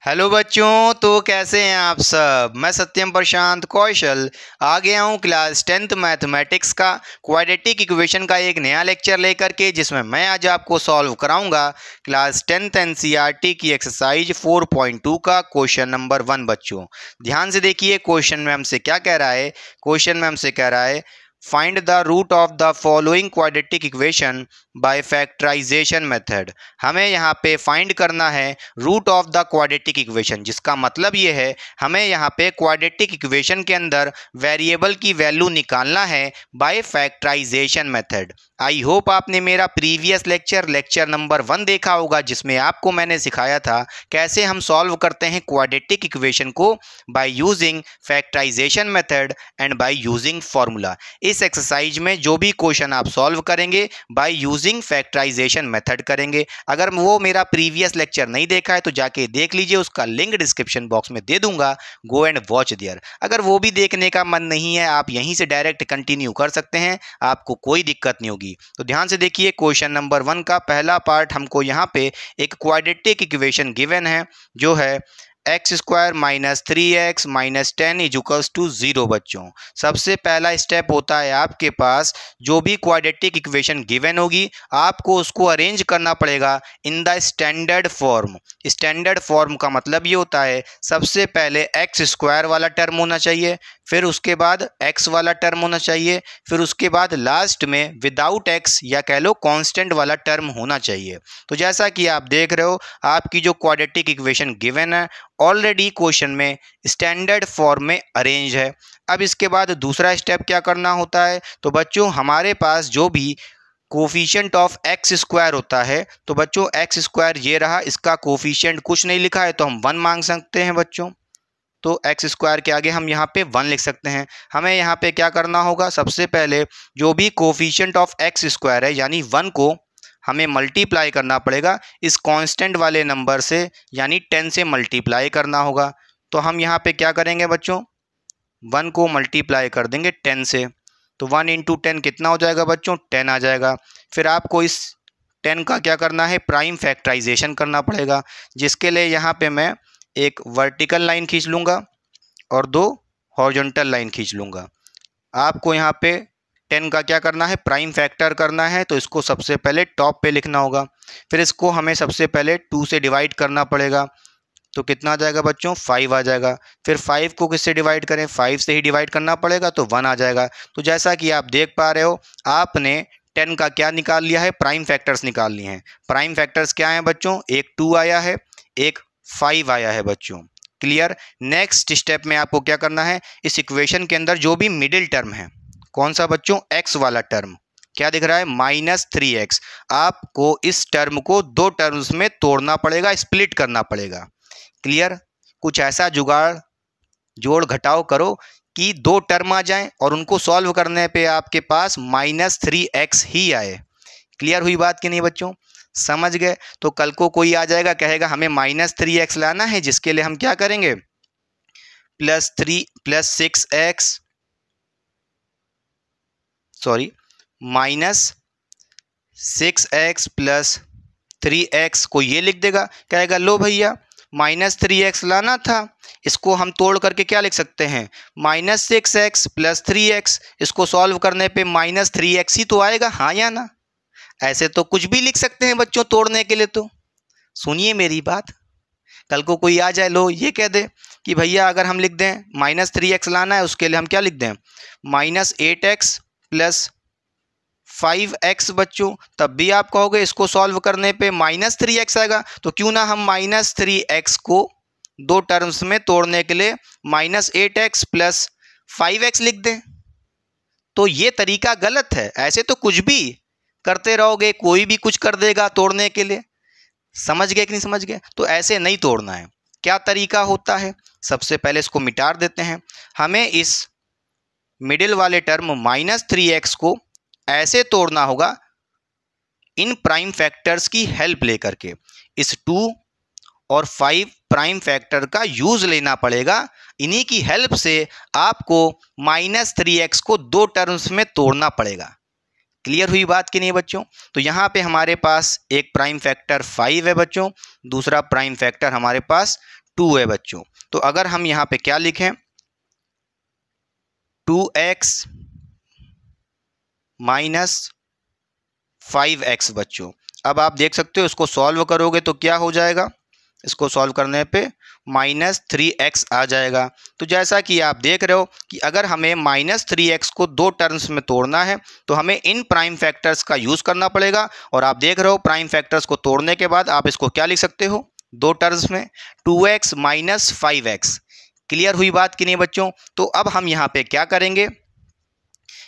Hello बच्चों, तो कैसे हैं आप सब। मैं सत्यम प्रशांत कौशल आ गया हूं क्लास 10th मैथमेटिक्स का क्वाड्रेटिक इक्वेशन का एक नया लेक्चर लेकर के, जिसमें मैं आज आपको सॉल्व कराऊंगा क्लास 10th एनसीईआरटी की एक्सरसाइज 4.2 का क्वेश्चन नंबर 1। बच्चों ध्यान से देखिए, क्वेश्चन में हमसे क्या कह रहा है। क्वेश्चन में हमसे कह रहा है find the root of the following quadratic equation by factorization method. हमें यहाँ पे फाइंड करना है root of the quadratic equation, जिसका मतलब ये है हमें यहाँ पे क्वाड्रेटिक इक्वेशन के अंदर वेरिएबल की वैल्यू निकालना है by factorization method. I hope आपने मेरा प्रीवियस लेक्चर नंबर 1 देखा होगा, जिसमें आपको मैंने सिखाया था कैसे हम सॉल्व करते हैं क्वाड्रेटिक इक्वेशन को by using factorization method and by using formula. इस एक्सरसाइज में जो भी क्वेश्चन आप सॉल्व करेंगे बाय यूजिंग फैक्टराइजेशन मेथड करेंगे। अगर वो मेरा प्रीवियस लेक्चर नहीं देखा है तो जाके देख लीजिए, उसका लिंक डिस्क्रिप्शन बॉक्स में दे दूंगा, गो एंड वॉच देयर। अगर वो भी देखने का मन नहीं है, आप यहीं से डायरेक्ट कंटिन्यू कर सकते हैं, आपको कोई दिक्कत नहीं होगी। तो ध्यान से देखिए, क्वेश्चन नंबर 1 का पहला पार्ट हमको यहाँ पे एक क्वाड्रेटिक इक्वेशन गिवन है, जो है x square minus 3x minus 10 equals to 0। बच्चों सबसे पहला स्टेप होता है, आपके पास जो भी क्वाड्रेटिक इक्वेशन गिवन होगी आपको उसको अरेंज करना पड़ेगा in the standard form. Standard form का मतलब ये होता है सबसे पहले एक्स स्क्वायर वाला टर्म होना चाहिए, फिर उसके बाद एक्स वाला टर्म होना चाहिए, फिर उसके बाद लास्ट में विदाउट एक्स या कह लो कांस्टेंट वाला टर्म होना चाहिए। तो जैसा कि आप देख रहे हो, आपकी जो क्वाड्रेटिक इक्वेशन गिवन है ऑलरेडी क्वेश्चन में स्टैंडर्ड फॉर्म में अरेंज है। अब इसके बाद दूसरा स्टेप क्या करना होता है, तो बच्चों हमारे पास जो भी कोफिशिएंट ऑफ एक्स स्क्वायर होता है, तो बच्चों एक्स स्क्वायर ये रहा, इसका कोफिशिएंट कुछ नहीं लिखा है तो हम 1 मांग सकते हैं बच्चों। तो एक्स स्क्वायर के आगे हम यहाँ पे 1 लिख सकते हैं। हमें यहाँ पे क्या करना होगा, सबसे पहले जो भी कोफिशिएंट ऑफ एक्स स्क्वायर है यानी 1 को हमें मल्टीप्लाई करना पड़ेगा इस कांस्टेंट वाले नंबर से, यानी 10 से मल्टीप्लाई करना होगा। तो हम यहाँ पे क्या करेंगे बच्चों, 1 को मल्टीप्लाई कर देंगे 10 से, तो 1 इंटू 10 कितना हो जाएगा बच्चों, 10 आ जाएगा। फिर आपको इस 10 का क्या करना है, प्राइम फैक्टराइजेशन करना पड़ेगा, जिसके लिए यहाँ पे मैं एक वर्टिकल लाइन खींच लूँगा और 2 हॉरिजॉन्टल लाइन खींच लूँगा। आपको यहाँ पे 10 का क्या करना है, प्राइम फैक्टर करना है, तो इसको सबसे पहले टॉप पे लिखना होगा। फिर इसको हमें सबसे पहले 2 से डिवाइड करना पड़ेगा, तो कितना आ जाएगा बच्चों, 5 आ जाएगा। फिर 5 को किससे डिवाइड करें, 5 से ही डिवाइड करना पड़ेगा, तो 1 आ जाएगा। तो जैसा कि आप देख पा रहे हो, आपने 10 का क्या निकाल लिया है, प्राइम फैक्टर्स निकाल लिए हैं। प्राइम फैक्टर्स क्या हैं बच्चों, एक 2 आया है, एक 5 आया है बच्चों। क्लियर। नेक्स्ट स्टेप में आपको क्या करना है, इस इक्वेशन के अंदर जो भी मिडिल टर्म है, कौन सा बच्चों, एक्स वाला टर्म, क्या दिख रहा है, -3x। आपको इस टर्म को 2 टर्म्स में तोड़ना पड़ेगा, स्प्लिट करना पड़ेगा। क्लियर। कुछ ऐसा जुगाड़ जोड़ घटाव करो कि 2 टर्म आ जाएं और उनको सॉल्व करने पे आपके पास -3x ही आए। क्लियर हुई बात कि नहीं बच्चों, समझ गए। तो कल को कोई आ जाएगा कहेगा हमें -3x लाना है, जिसके लिए हम क्या करेंगे, -6x प्लस 3x को ये लिख देगा, कहेगा लो भैया -3x लाना था, इसको हम तोड़ करके क्या लिख सकते हैं, -6x प्लस 3x। इसको सॉल्व करने पे -3x ही तो आएगा, हाँ या ना। ऐसे तो कुछ भी लिख सकते हैं बच्चों तोड़ने के लिए। तो सुनिए मेरी बात, कल को कोई आ जाए, लो ये कह दे कि भैया अगर हम लिख दें -3x लाना है, उसके लिए हम क्या लिख दें, -8x प्लस 5x बच्चों, तब भी आप कहोगे इसको सॉल्व करने पे -3x आएगा। तो क्यों ना हम -3x को 2 टर्म्स में तोड़ने के लिए -8x प्लस 5x लिख दें। तो ये तरीका गलत है, ऐसे तो कुछ भी करते रहोगे, कोई भी कुछ कर देगा तोड़ने के लिए। समझ गए कि नहीं समझ गए, तो ऐसे नहीं तोड़ना है। क्या तरीका होता है, सबसे पहले इसको मिटा देते हैं। हमें इस मिडिल वाले टर्म -3x को ऐसे तोड़ना होगा इन प्राइम फैक्टर्स की हेल्प लेकर के। इस 2 और 5 प्राइम फैक्टर का यूज लेना पड़ेगा, इन्हीं की हेल्प से आपको -3x को 2 टर्म्स में तोड़ना पड़ेगा। क्लियर हुई बात कि नहीं बच्चों। तो यहाँ पे हमारे पास एक प्राइम फैक्टर 5 है बच्चों, दूसरा प्राइम फैक्टर हमारे पास 2 है बच्चों। तो अगर हम यहाँ पे क्या लिखें, 2x माइनस 5x बच्चों। अब आप देख सकते हो इसको सॉल्व करोगे तो क्या हो जाएगा, इसको सॉल्व करने पे -3x आ जाएगा। तो जैसा कि आप देख रहे हो कि अगर हमें -3x को दो टर्म्स में तोड़ना है तो हमें इन प्राइम फैक्टर्स का यूज़ करना पड़ेगा। और आप देख रहे हो प्राइम फैक्टर्स को तोड़ने के बाद आप इसको क्या लिख सकते हो, दो टर्म्स में 2x माइनस 5x। क्लियर हुई बात कि नहीं बच्चों। तो अब हम यहाँ पे क्या करेंगे,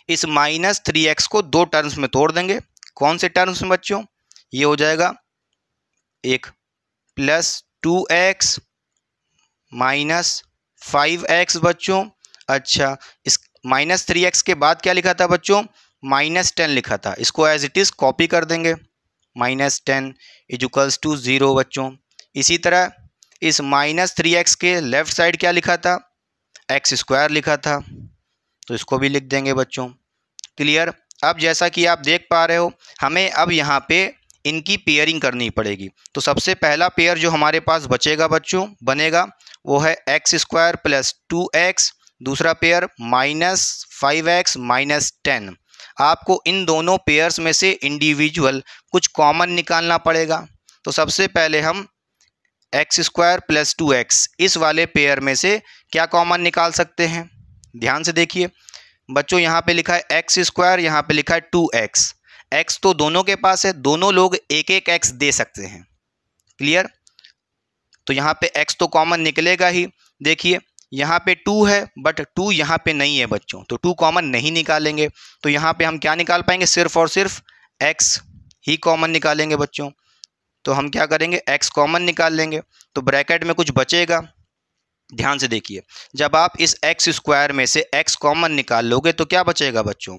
इस -3x को दो टर्म्स में तोड़ देंगे। कौन से टर्म्स में बच्चों, ये हो जाएगा एक प्लस 2x माइनस 5x बच्चों। अच्छा, इस -3x के बाद क्या लिखा था बच्चों, -10 लिखा था। इसको एज इट इज़ कॉपी कर देंगे, -10 इक्वल्स टू 0 बच्चों। इसी तरह इस -3x के लेफ्ट साइड क्या लिखा था, x² लिखा था, तो इसको भी लिख देंगे बच्चों। क्लियर। अब जैसा कि आप देख पा रहे हो हमें अब यहाँ पे इनकी पेयरिंग करनी पड़ेगी। तो सबसे पहला पेयर जो हमारे पास बचेगा बच्चों, बनेगा, वो है x² प्लस 2x। दूसरा पेयर -5x माइनस 10। आपको इन दोनों पेयर्स में से इंडिविजुअल कुछ कॉमन निकालना पड़ेगा। तो सबसे पहले हम x² प्लस 2x इस वाले पेयर में से क्या कॉमन निकाल सकते हैं, ध्यान से देखिए बच्चों। यहाँ पे लिखा है x², यहाँ पे लिखा है 2x। x तो दोनों के पास है, दोनों लोग एक एक x दे सकते हैं। क्लियर। तो यहाँ पे x तो कॉमन निकलेगा ही। देखिए यहाँ पे 2 है बट 2 यहाँ पे नहीं है बच्चों, तो 2 कॉमन नहीं निकालेंगे। तो यहाँ पे हम क्या निकाल पाएंगे, सिर्फ और सिर्फ x ही कॉमन निकालेंगे बच्चों। तो हम क्या करेंगे, x कॉमन निकाल लेंगे, तो ब्रैकेट में कुछ बचेगा। ध्यान से देखिए, जब आप इस x² में से x कॉमन निकाल लोगे तो क्या बचेगा बच्चों,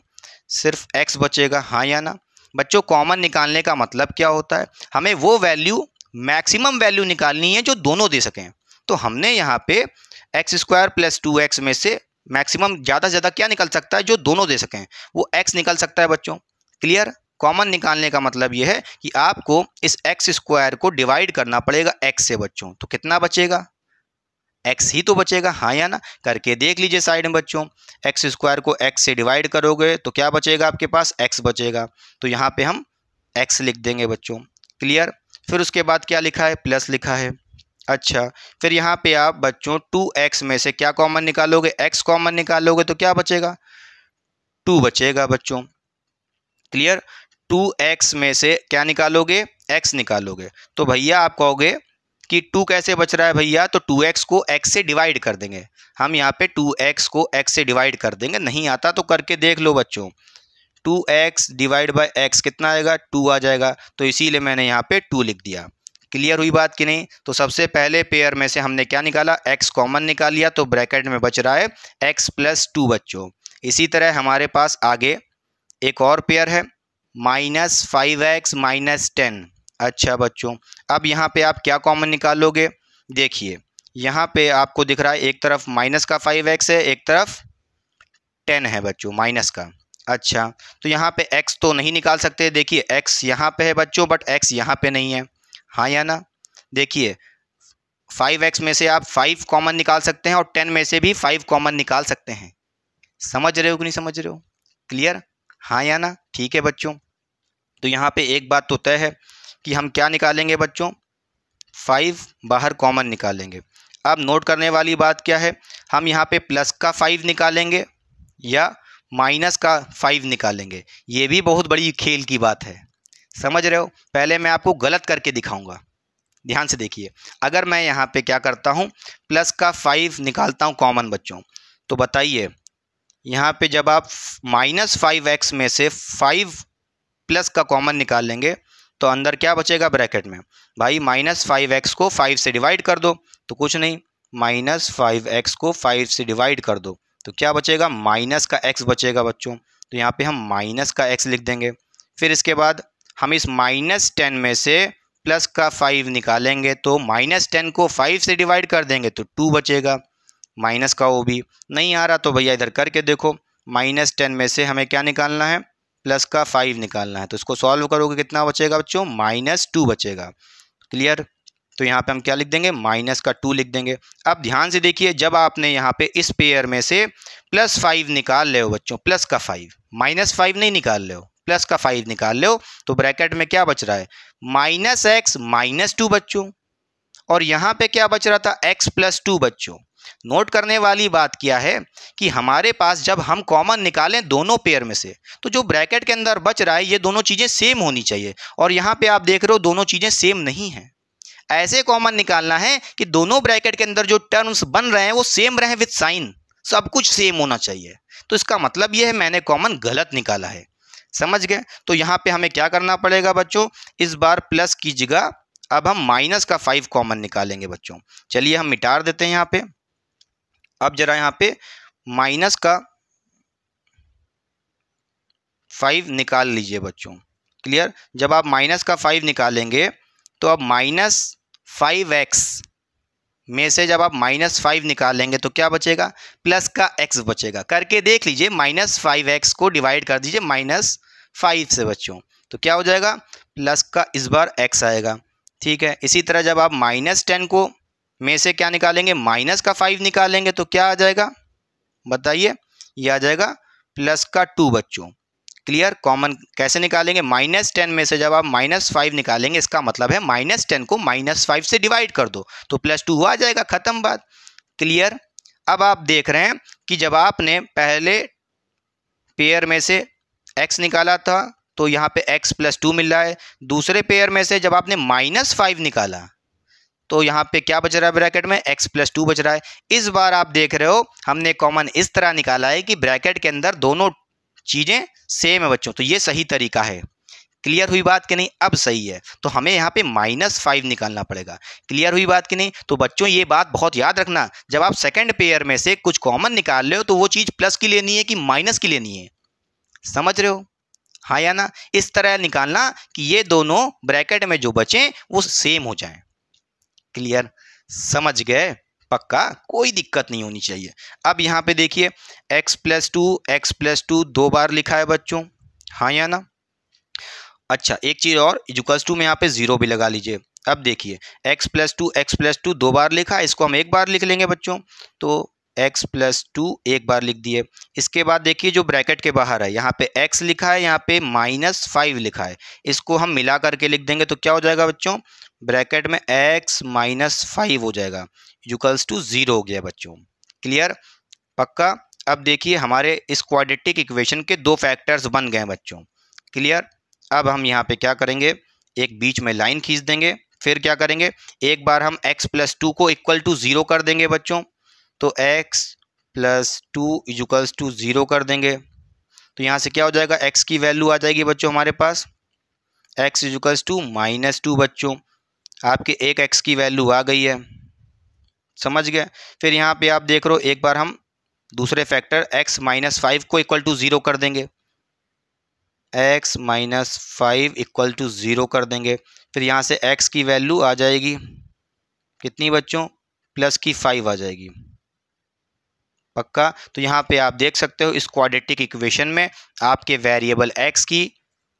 सिर्फ x बचेगा, हाँ या ना। बच्चों कॉमन निकालने का मतलब क्या होता है, हमें वो वैल्यू मैक्सिमम वैल्यू निकालनी है जो दोनों दे सकें। तो हमने यहाँ पे x² प्लस 2x में से मैक्सिमम ज़्यादा से ज़्यादा क्या निकल सकता है, जो दोनों दे सकें, वो x निकल सकता है बच्चों। क्लियर। कॉमन निकालने का मतलब ये है कि आपको इस x² को डिवाइड करना पड़ेगा x से बच्चों। तो कितना बचेगा, x ही तो बचेगा, हाँ या ना। करके देख लीजिए साइड में बच्चों, x² को x से डिवाइड करोगे तो क्या बचेगा, आपके पास x बचेगा। तो यहाँ पे हम x लिख देंगे बच्चों। क्लियर। फिर उसके बाद क्या लिखा है, प्लस लिखा है। अच्छा, फिर यहाँ पे आप बच्चों 2x में से क्या कॉमन निकालोगे, x कॉमन निकालोगे तो क्या बचेगा, 2 बचेगा बच्चों। क्लियर। 2x में से क्या निकालोगे, x निकालोगे। तो भैया आप कहोगे कि 2 कैसे बच रहा है भैया, तो 2x को x से डिवाइड कर देंगे। हम यहाँ पे 2x को x से डिवाइड कर देंगे, नहीं आता तो करके देख लो बच्चों। 2x डिवाइड बाय x कितना आएगा, 2 आ जाएगा। तो इसीलिए मैंने यहाँ पे 2 लिख दिया। क्लियर हुई बात कि नहीं। तो सबसे पहले पेयर में से हमने क्या निकाला, x कॉमन निकाल लिया, तो ब्रैकेट में बच रहा है x प्लस 2 बच्चों। इसी तरह हमारे पास आगे एक और पेयर है -5x माइनस 10। अच्छा बच्चों, अब यहाँ पे आप क्या कॉमन निकालोगे, देखिए यहाँ पे आपको दिख रहा है एक तरफ माइनस का 5x है, एक तरफ 10 है बच्चों माइनस का। अच्छा, तो यहाँ पे x तो नहीं निकाल सकते, देखिए x यहाँ पे है बच्चों बट x यहाँ पे नहीं है, हाँ या ना। देखिए 5x में से आप 5 कॉमन निकाल सकते हैं और 10 में से भी 5 कॉमन निकाल सकते हैं। समझ रहे हो कि नहीं समझ रहे हो, क्लियर, हाँ या ना। ठीक है बच्चों, तो यहाँ पे एक बात तो तय है कि हम क्या निकालेंगे बच्चों, 5 बाहर कॉमन निकालेंगे। अब नोट करने वाली बात क्या है, हम यहाँ पे प्लस का 5 निकालेंगे या माइनस का 5 निकालेंगे, ये भी बहुत बड़ी खेल की बात है। समझ रहे हो, पहले मैं आपको गलत करके दिखाऊंगा। ध्यान से देखिए, अगर मैं यहाँ पे क्या करता हूँ, प्लस का 5 निकालता हूँ कॉमन बच्चों, तो बताइए यहाँ पे जब आप -5x में से 5 प्लस का कॉमन निकाल लेंगे तो अंदर क्या बचेगा ब्रैकेट में, भाई -5x को 5 से डिवाइड कर दो, तो कुछ नहीं, -5x को 5 से डिवाइड कर दो तो क्या बचेगा, माइनस का x बचेगा बच्चों। तो यहाँ पे हम माइनस का x लिख देंगे। फिर इसके बाद हम इस -10 में से प्लस का 5 निकालेंगे तो -10 को 5 से डिवाइड कर देंगे तो 2 बचेगा, माइनस का वो भी नहीं आ रहा तो भैया इधर करके देखो, -10 में से हमें क्या निकालना है, प्लस का 5 निकालना है। तो इसको सॉल्व करोगे कितना बचेगा बच्चों, -2 बचेगा। क्लियर। तो यहाँ पे हम क्या लिख देंगे, माइनस का 2 लिख देंगे। अब ध्यान से देखिए, जब आपने यहाँ पे इस पेयर में से +5 निकाल ले हो बच्चों, प्लस का 5, -5 नहीं निकाल ले हो, प्लस का 5 निकाल ले हो, तो ब्रैकेट में क्या बच रहा है, -x -2 बच्चों, और यहाँ पे क्या बच रहा था, x + 2 बच्चों। नोट करने वाली बात क्या है कि हमारे पास जब हम कॉमन निकालें दोनों पेयर में से, तो जो ब्रैकेट के अंदर बच रहा है ये दोनों चीज़ें सेम होनी चाहिए, और यहाँ पे आप देख रहे हो दोनों चीज़ें सेम नहीं हैं। ऐसे कॉमन निकालना है कि दोनों ब्रैकेट के अंदर जो टर्म्स बन रहे हैं वो सेम रहे विथ साइन, सब कुछ सेम होना चाहिए। तो इसका मतलब ये है मैंने कॉमन गलत निकाला है, समझ गए। तो यहाँ पे हमें क्या करना पड़ेगा बच्चों, इस बार प्लस की जगह अब हम -5 कॉमन निकालेंगे बच्चों। चलिए हम मिटा देते हैं यहाँ पे। अब जरा यहाँ पे -5 निकाल लीजिए बच्चों, क्लियर। जब आप -5 निकालेंगे तो अब -5x में से जब आप -5 निकालेंगे तो क्या बचेगा, प्लस का x बचेगा। करके देख लीजिए, -5x को डिवाइड कर दीजिए -5 से बच्चों, तो क्या हो जाएगा, प्लस का इस बार x आएगा, ठीक है। इसी तरह जब आप -10 को में से क्या निकालेंगे, -5 निकालेंगे तो क्या आ जाएगा, बताइए, ये आ जाएगा +2 बच्चों, क्लियर। कॉमन कैसे निकालेंगे, -10 में से जब आप -5 निकालेंगे, इसका मतलब है -10 को -5 से डिवाइड कर दो तो +2 आ जाएगा, खत्म बात, क्लियर। अब आप देख रहे हैं कि जब आपने पहले पेयर में से x निकाला था तो यहाँ पे x + 2 मिल रहा है, दूसरे पेयर में से जब आपने -5 निकाला तो यहाँ पे क्या बच रहा है, ब्रैकेट में x + 2 बच रहा है। इस बार आप देख रहे हो हमने कॉमन इस तरह निकाला है कि ब्रैकेट के अंदर दोनों चीज़ें सेम है बच्चों, तो ये सही तरीका है। क्लियर हुई बात कि नहीं, अब सही है। तो हमें यहाँ पे -5 निकालना पड़ेगा, क्लियर हुई बात कि नहीं। तो बच्चों ये बात बहुत याद रखना, जब आप सेकंड पेयर में से कुछ कॉमन निकाल रहे हो तो वो चीज़ प्लस की लेनी है कि माइनस की लेनी है, समझ रहे हो, हाँ या ना। इस तरह निकालना कि ये दोनों ब्रैकेट में जो बचे वो सेम हो जाएं, क्लियर, समझ गए, पक्का, कोई दिक्कत नहीं होनी चाहिए। अब यहाँ पे देखिए x + 2 2 बार लिखा है बच्चों, हाँ या ना। अच्छा एक चीज़ और, इक्वल्स टू में यहाँ पे 0 भी लगा लीजिए। अब देखिए x + 2 2 बार लिखा है, इसको हम एक बार लिख लेंगे बच्चों, तो x + 2 एक बार लिख दिए। इसके बाद देखिए जो ब्रैकेट के बाहर है यहाँ पे x लिखा है, यहाँ पे -5 लिखा है, इसको हम मिला करके लिख देंगे तो क्या हो जाएगा बच्चों, ब्रैकेट में x - 5 हो जाएगा, इक्वल्स टू 0 हो गया बच्चों, क्लियर, पक्का। अब देखिए हमारे इस क्वाड्रेटिक इक्वेशन के 2 फैक्टर्स बन गए बच्चों, क्लियर। अब हम यहाँ पे क्या करेंगे, एक बीच में लाइन खींच देंगे, फिर क्या करेंगे, एक बार हम x + 2 को इक्वल टू 0 कर देंगे बच्चों, तो x + 2 इक्वल्स टू 0 कर देंगे, तो यहाँ से क्या हो जाएगा, x की वैल्यू आ जाएगी बच्चों हमारे पास x इक्वल्स टू -2 बच्चों, आपके एक x की वैल्यू आ गई है, समझ गए। फिर यहाँ पे आप देख रहे हो, एक बार हम दूसरे फैक्टर x - 5 को इक्वल टू 0 कर देंगे, x - 5 इक्वल टू 0 कर देंगे, फिर यहाँ से x की वैल्यू आ जाएगी कितनी बच्चों, +5 आ जाएगी, पक्का। तो यहाँ पे आप देख सकते हो इस क्वाड्रेटिक इक्वेशन में आपके वेरिएबल x की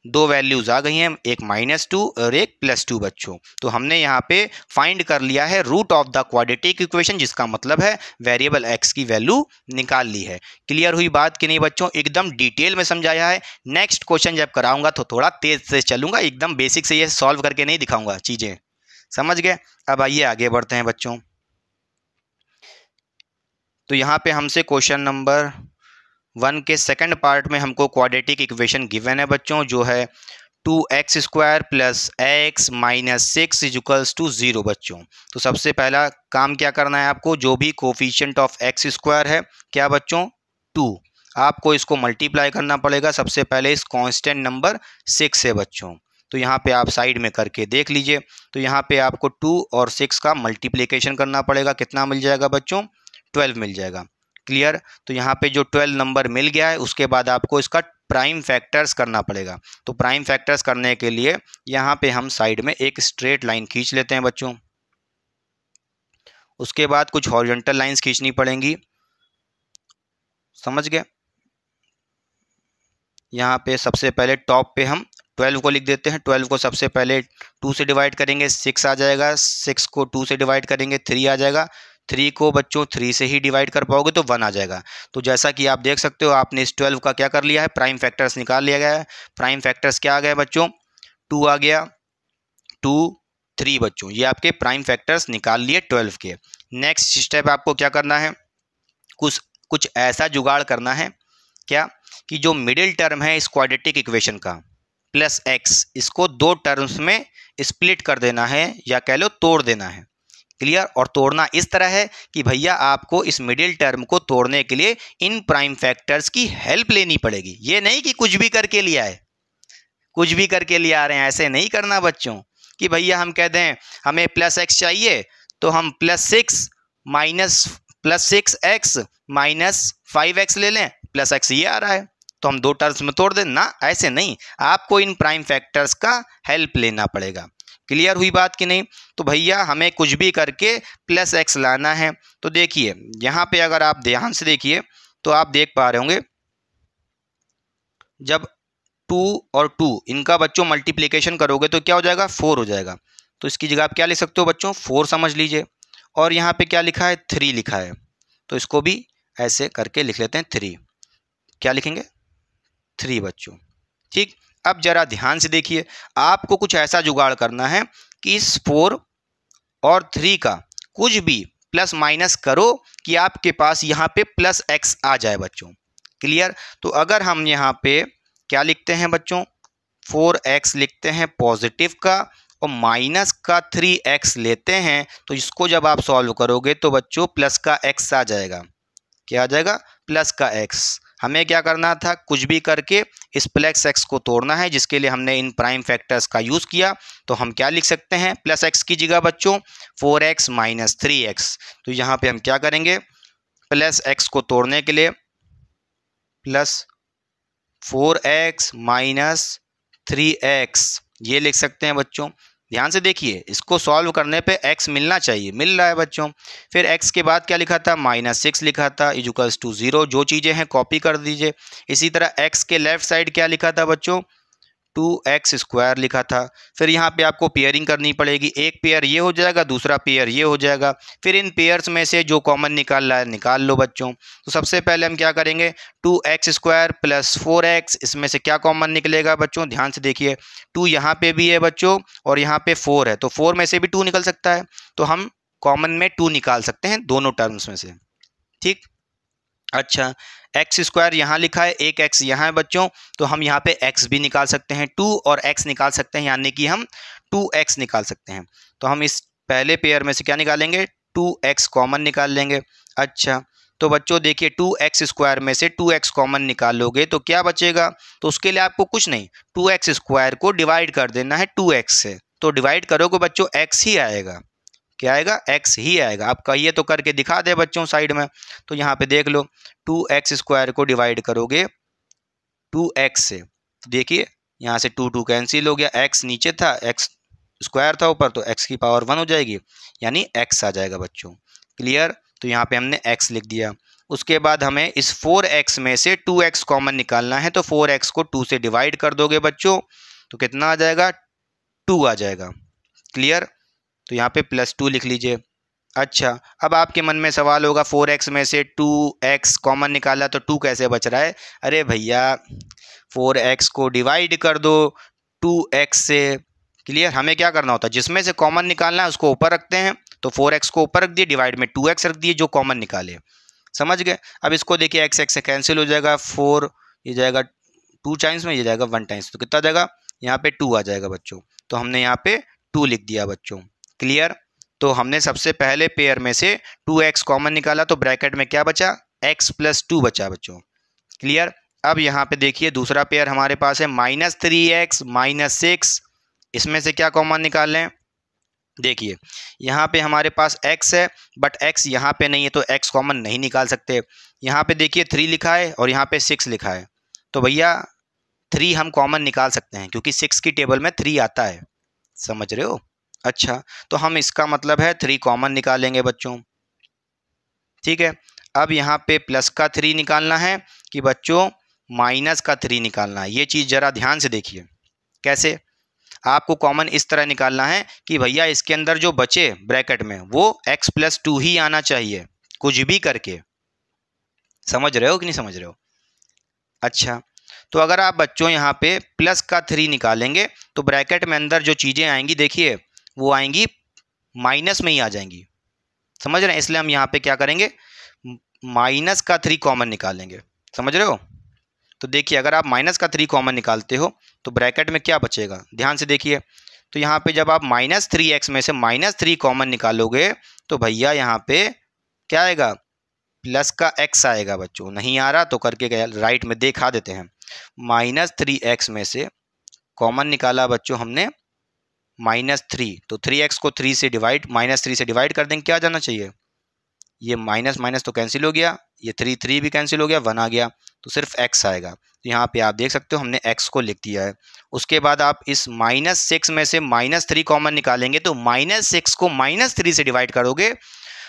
2 वैल्यूज आ गई हैं, एक -2 और एक +2 बच्चों। तो हमने यहाँ पे फाइंड कर लिया है root of the quadratic equation, जिसका मतलब है वेरिएबल x की वैल्यू निकाल ली है। क्लियर हुई बात कि नहीं बच्चों, एकदम डिटेल में समझाया है। नेक्स्ट क्वेश्चन जब कराऊंगा तो थोड़ा तेज से चलूंगा, एकदम बेसिक से ये सॉल्व करके नहीं दिखाऊंगा चीज़ें, समझ गए। अब आइए आगे बढ़ते हैं बच्चों। तो यहाँ पे हमसे क्वेश्चन नंबर 1 के सेकंड पार्ट में हमको क्वाड्रेटिक इक्वेशन गिवन है बच्चों, जो है 2x² + x - 6 इक्वल्स टू 0 बच्चों। तो सबसे पहला काम क्या करना है आपको, जो भी कोफिशिएंट ऑफ x² है क्या बच्चों, 2, आपको इसको मल्टीप्लाई करना पड़ेगा सबसे पहले इस कांस्टेंट नंबर 6 से बच्चों। तो यहाँ पे आप साइड में करके देख लीजिए, तो यहाँ पे आपको 2 और 6 का मल्टीप्लिकेशन करना पड़ेगा, कितना मिल जाएगा बच्चों, 12 मिल जाएगा, क्लियर। तो यहाँ पे जो 12 नंबर मिल गया है उसके बाद आपको इसका प्राइम फैक्टर्स करना पड़ेगा। तो प्राइम फैक्टर्स करने के लिए यहाँ पे हम साइड में एक स्ट्रेट लाइन खींच लेते हैं बच्चों, उसके बाद कुछ हॉरिजॉन्टल लाइंस खींचनी पड़ेंगी, समझ गए। यहाँ पे सबसे पहले टॉप पे हम 12 को लिख देते हैं। 12 को सबसे पहले 2 से डिवाइड करेंगे, 6 आ जाएगा। 6 को 2 से डिवाइड करेंगे, 3 आ जाएगा। 3 को बच्चों 3 से ही डिवाइड कर पाओगे तो 1 आ जाएगा। तो जैसा कि आप देख सकते हो, आपने इस 12 का क्या कर लिया है, प्राइम फैक्टर्स निकाल लिया गया है। प्राइम फैक्टर्स क्या आ गए बच्चों, 2 आ गया, 2, 3 बच्चों, ये आपके प्राइम फैक्टर्स निकाल लिए 12 के। नेक्स्ट स्टेप आपको क्या करना है, कुछ कुछ ऐसा जुगाड़ करना है क्या, कि जो मिडिल टर्म है इस क्वाड्रेटिक इक्वेशन का प्लस एक्स, इसको दो टर्म्स में स्प्लिट कर देना है, या कह लो तोड़ देना है। क्लियर। और तोड़ना इस तरह है कि भैया आपको इस मिडिल टर्म को तोड़ने के लिए इन प्राइम फैक्टर्स की हेल्प लेनी पड़ेगी। ये नहीं कि कुछ भी करके लिया है, कुछ भी करके ले आ रहे हैं, ऐसे नहीं करना बच्चों कि भैया हम कह दें हमें प्लस एक्स चाहिए तो हम plus six x minus 5x ले लें, प्लस एक्स ये आ रहा है तो हम दो टर्म्स में तोड़ दें ना, ऐसे नहीं, आपको इन प्राइम फैक्टर्स का हेल्प लेना पड़ेगा। क्लियर हुई बात कि नहीं। तो भैया हमें कुछ भी करके प्लस एक्स लाना है। तो देखिए यहाँ पे अगर आप ध्यान से देखिए तो आप देख पा रहे होंगे, जब 2 और 2 इनका बच्चों मल्टीप्लिकेशन करोगे तो क्या हो जाएगा, 4 हो जाएगा। तो इसकी जगह आप क्या लिख सकते हो बच्चों, 4 समझ लीजिए। और यहाँ पे क्या लिखा है, 3 लिखा है, तो इसको भी ऐसे करके लिख लेते हैं 3। क्या लिखेंगे, 3 बच्चों। ठीक। अब जरा ध्यान से देखिए, आपको कुछ ऐसा जुगाड़ करना है कि इस 4 और 3 का कुछ भी प्लस माइनस करो कि आपके पास यहाँ पे प्लस एक्स आ जाए बच्चों। क्लियर। तो अगर हम यहाँ पे क्या लिखते हैं बच्चों, 4x लिखते हैं पॉजिटिव का और माइनस का 3x लेते हैं, तो इसको जब आप सॉल्व करोगे तो बच्चों प्लस का x आ जाएगा। क्या आ जाएगा, प्लस का x। हमें क्या करना था, कुछ भी करके इस प्लस x को तोड़ना है, जिसके लिए हमने इन प्राइम फैक्टर्स का यूज़ किया। तो हम क्या लिख सकते हैं, प्लस x की जगह बच्चों 4x माइनस 3x। तो यहाँ पे हम क्या करेंगे, प्लस x को तोड़ने के लिए प्लस 4x माइनस 3x ये लिख सकते हैं बच्चों। ध्यान से देखिए, इसको सॉल्व करने पे x मिलना चाहिए, मिल रहा है बच्चों। फिर x के बाद क्या लिखा था, -6 लिखा था, इक्वल्स टू 0। जो चीज़ें हैं कॉपी कर दीजिए। इसी तरह x के लेफ्ट साइड क्या लिखा था बच्चों, 2x² लिखा था। फिर यहाँ पे आपको पेयरिंग करनी पड़ेगी, एक पेयर ये हो जाएगा, दूसरा पेयर ये हो जाएगा। फिर इन पेयर्स में से जो कॉमन निकाल रहा है निकाल लो बच्चों। तो सबसे पहले हम क्या करेंगे, 2x² प्लस 4x, इसमें से क्या कॉमन निकलेगा बच्चों, ध्यान से देखिए। 2 यहाँ पे भी है बच्चों और यहाँ पे 4 है, तो 4 में से भी 2 निकल सकता है, तो हम कॉमन में 2 निकाल सकते हैं दोनों टर्म्स में से। ठीक। अच्छा, x² यहाँ लिखा है, एक x यहाँ है बच्चों, तो हम यहाँ पे x भी निकाल सकते हैं, 2 और x निकाल सकते हैं, यानी कि हम 2x निकाल सकते हैं। तो हम इस पहले पेयर में से क्या निकालेंगे, 2x कॉमन निकाल लेंगे। अच्छा, तो बच्चों देखिए 2x² में से 2x कॉमन निकालोगे तो क्या बचेगा, तो उसके लिए आपको कुछ नहीं, 2x² को डिवाइड कर देना है 2x से। तो डिवाइड करोगे बच्चों x ही आएगा। क्या आएगा, x ही आएगा। आप कहिए तो करके दिखा दे बच्चों साइड में। तो यहाँ पे देख लो, 2x² को डिवाइड करोगे 2x से, तो देखिए यहाँ से 2 कैंसिल हो गया, x नीचे था, x² था ऊपर, तो x की पावर 1 हो जाएगी, यानी x आ जाएगा बच्चों। क्लियर। तो यहाँ पे हमने x लिख दिया। उसके बाद हमें इस 4x में से 2x कॉमन निकालना है, तो 4x को 2 से डिवाइड कर दोगे बच्चों, तो कितना आ जाएगा, 2 आ जाएगा। क्लियर। तो यहाँ पे +2 लिख लीजिए। अच्छा, अब आपके मन में सवाल होगा, 4x में से 2x कॉमन निकाला तो 2 कैसे बच रहा है। अरे भैया 4x को डिवाइड कर दो 2x से। क्लियर। हमें क्या करना होता है, जिसमें से कॉमन निकालना है उसको ऊपर रखते हैं, तो 4x को ऊपर रख दिए, डिवाइड में 2x रख दिए, जो कॉमन निकाले। समझ गए। अब इसको देखिए, x से कैंसिल हो जाएगा, 4 ये जाएगा 2 टाइम्स में, ये जाएगा 1 टाइम्स, तो कितना जाएगा, यहाँ पे 2 आ जाएगा बच्चों। तो हमने यहाँ पे 2 लिख दिया बच्चों। क्लियर। तो हमने सबसे पहले पेयर में से 2x कॉमन निकाला, तो ब्रैकेट में क्या बचा, x + 2 बचा बच्चों। क्लियर। अब यहाँ पे देखिए दूसरा पेयर हमारे पास है -3x -6, इसमें से क्या कॉमन निकाल लें। देखिए यहाँ पे हमारे पास x है, बट x यहाँ पे नहीं है, तो x कॉमन नहीं निकाल सकते। यहाँ पे देखिए 3 लिखा है और यहाँ पे 6 लिखा है, तो भैया 3 हम कॉमन निकाल सकते हैं, क्योंकि 6 की टेबल में 3 आता है। समझ रहे हो। अच्छा, तो हम इसका मतलब है 3 कॉमन निकालेंगे बच्चों। ठीक है। अब यहाँ पे प्लस का 3 निकालना है कि बच्चों माइनस का 3 निकालना है, ये चीज़ ज़रा ध्यान से देखिए। कैसे? आपको कॉमन इस तरह निकालना है कि भैया इसके अंदर जो बचे ब्रैकेट में वो x+2 ही आना चाहिए, कुछ भी करके। समझ रहे हो कि नहीं समझ रहे हो? अच्छा, तो अगर आप बच्चों यहाँ पे प्लस का 3 निकालेंगे तो ब्रैकेट में अंदर जो चीज़ें आएंगी देखिए वो आएंगी माइनस में ही आ जाएंगी। समझ रहे हैं? इसलिए हम यहाँ पे क्या करेंगे, माइनस का 3 कॉमन निकालेंगे। समझ रहे हो? तो देखिए अगर आप माइनस का 3 कॉमन निकालते हो तो ब्रैकेट में क्या बचेगा, ध्यान से देखिए। तो यहाँ पे जब आप -3x में से -3 कॉमन निकालोगे तो भैया यहाँ पे क्या आएगा, प्लस का x आएगा। बच्चों नहीं आ रहा तो करके राइट में दिखा देते हैं। -3x में से कॉमन निकाला बच्चों हमने -3, तो 3x को 3 से डिवाइड -3 से डिवाइड कर देंगे, क्या आ जाना चाहिए, ये माइनस माइनस तो कैंसिल हो गया, ये 3 भी कैंसिल हो गया, 1 आ गया, तो सिर्फ x आएगा। तो यहाँ पे आप देख सकते हो हमने x को लिख दिया है। उसके बाद आप इस -6 में से -3 कॉमन निकालेंगे तो -6 को -3 से डिवाइड करोगे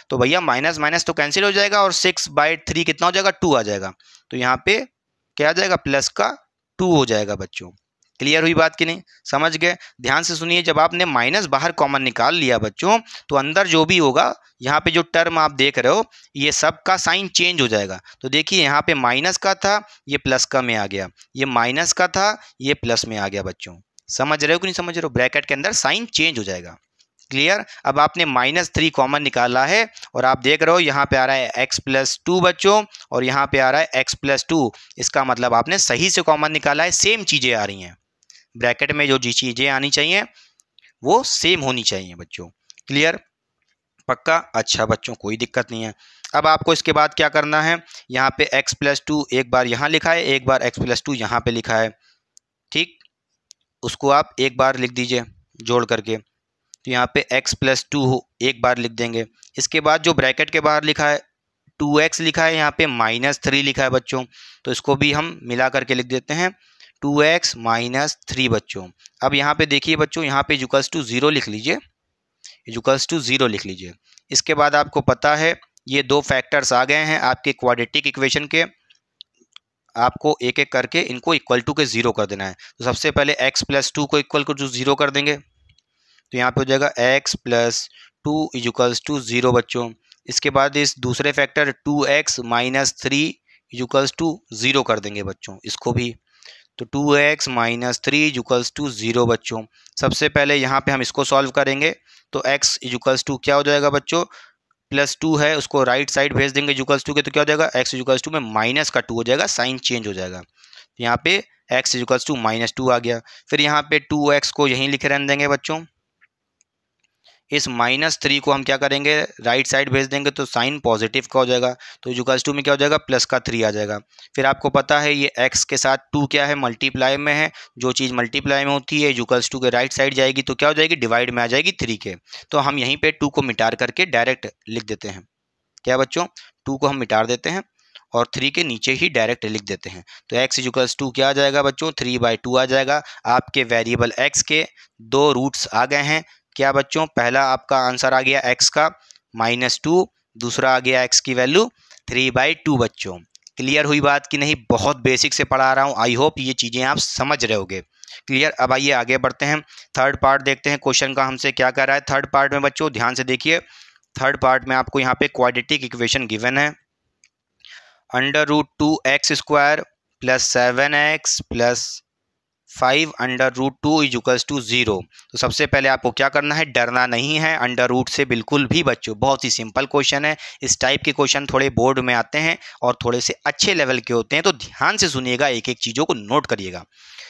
तो भैया माइनस माइनस तो कैंसिल हो जाएगा और 6/3 कितना हो जाएगा, 2 आ जाएगा। तो यहाँ पे क्या आ जाएगा, प्लस का 2 हो जाएगा बच्चों। क्लियर हुई बात कि नहीं? समझ गए? ध्यान से सुनिए, जब आपने माइनस बाहर कॉमन निकाल लिया बच्चों तो अंदर जो भी होगा यहाँ पे जो टर्म आप देख रहे हो ये सब का साइन चेंज हो जाएगा। तो देखिए यहाँ पे माइनस का था ये प्लस का में आ गया, ये माइनस का था ये प्लस में आ गया बच्चों। समझ रहे हो कि नहीं समझ रहे हो? ब्रैकेट के अंदर साइन चेंज हो जाएगा। क्लियर? अब आपने -3 कॉमन निकाला है और आप देख रहे हो यहाँ पे आ रहा है x+2 बच्चों और यहाँ पे आ रहा है x+2। इसका मतलब आपने सही से कॉमन निकाला है, सेम चीज़ें आ रही हैं। ब्रैकेट में जो चीज़ें आनी चाहिए वो सेम होनी चाहिए बच्चों। क्लियर? पक्का? अच्छा बच्चों कोई दिक्कत नहीं है। अब आपको इसके बाद क्या करना है, यहाँ पे x+2 एक बार यहाँ लिखा है, एक बार x+2 यहाँ पे लिखा है, ठीक, उसको आप एक बार लिख दीजिए जोड़ करके। तो यहाँ पे x+2 एक बार लिख देंगे। इसके बाद जो ब्रैकेट के बाहर लिखा है 2x लिखा है, यहाँ पे -3 लिखा है बच्चों, तो इसको भी हम मिला करके लिख देते हैं 2x - 3 बच्चों। अब यहाँ पे देखिए बच्चों, यहाँ पे =0 लिख लीजिए, =0 लिख लीजिए। इसके बाद आपको पता है ये दो फैक्टर्स आ गए हैं आपके क्वाड्रेटिक इक्वेशन के, आपको एक एक करके इनको इक्वल टू के 0 कर देना है। तो सबसे पहले x+2 को इक्वल टू 0 कर देंगे, तो यहाँ पे हो जाएगा x+2 = 0 बच्चों। इसके बाद इस दूसरे फैक्टर 2x - 3 = 0 कर देंगे बच्चों, इसको भी। तो 2x - 3 = 0 बच्चों। सबसे पहले यहाँ पे हम इसको सॉल्व करेंगे तो x = क्या हो जाएगा बच्चों, +2 है उसको राइट साइड भेज देंगे =2 के, तो क्या हो जाएगा, x = में -2 हो जाएगा, साइन चेंज हो जाएगा। तो यहाँ पे x = -2 आ गया। फिर यहाँ पे 2x को यहीं लिखे रहने देंगे बच्चों। इस -3 को हम क्या करेंगे, राइट साइड भेज देंगे तो साइन पॉजिटिव का हो जाएगा, तो =2 में क्या हो जाएगा, प्लस का 3 आ जाएगा। फिर आपको पता है ये x के साथ 2 क्या है, मल्टीप्लाई में है। जो चीज़ मल्टीप्लाई में होती है =2 के राइट साइड जाएगी तो क्या हो जाएगी, डिवाइड में आ जाएगी 3 के। तो हम यहीं पे 2 को मिटार करके डायरेक्ट लिख देते हैं। क्या बच्चों, 2 को हम मिटार देते हैं और 3 के नीचे ही डायरेक्ट लिख देते हैं। तो x = क्या आ जाएगा बच्चों, 3/2 आ जाएगा। आपके वेरिएबल x के 2 रूट्स आ गए हैं। क्या बच्चों, पहला आपका आंसर आ गया x का -2, दूसरा आ गया x की वैल्यू 3/2 बच्चों। क्लियर हुई बात कि नहीं? बहुत बेसिक से पढ़ा रहा हूँ, आई होप ये चीज़ें आप समझ रहे होगे। क्लियर? अब आइए आगे बढ़ते हैं, थर्ड पार्ट देखते हैं क्वेश्चन का हमसे क्या कर रहा है। थर्ड पार्ट में बच्चों ध्यान से देखिए, थर्ड पार्ट में आपको यहाँ पे क्वाड्रेटिक इक्वेशन गिवन है, √2x² + 7x + 5 √2 = 0। तो सबसे पहले आपको क्या करना है, डरना नहीं है अंडर रूट से बिल्कुल भी बच्चों, बहुत ही सिंपल क्वेश्चन है। इस टाइप के क्वेश्चन थोड़े बोर्ड में आते हैं और थोड़े से अच्छे लेवल के होते हैं, तो ध्यान से सुनिएगा, एक एक चीज़ों को नोट करिएगा।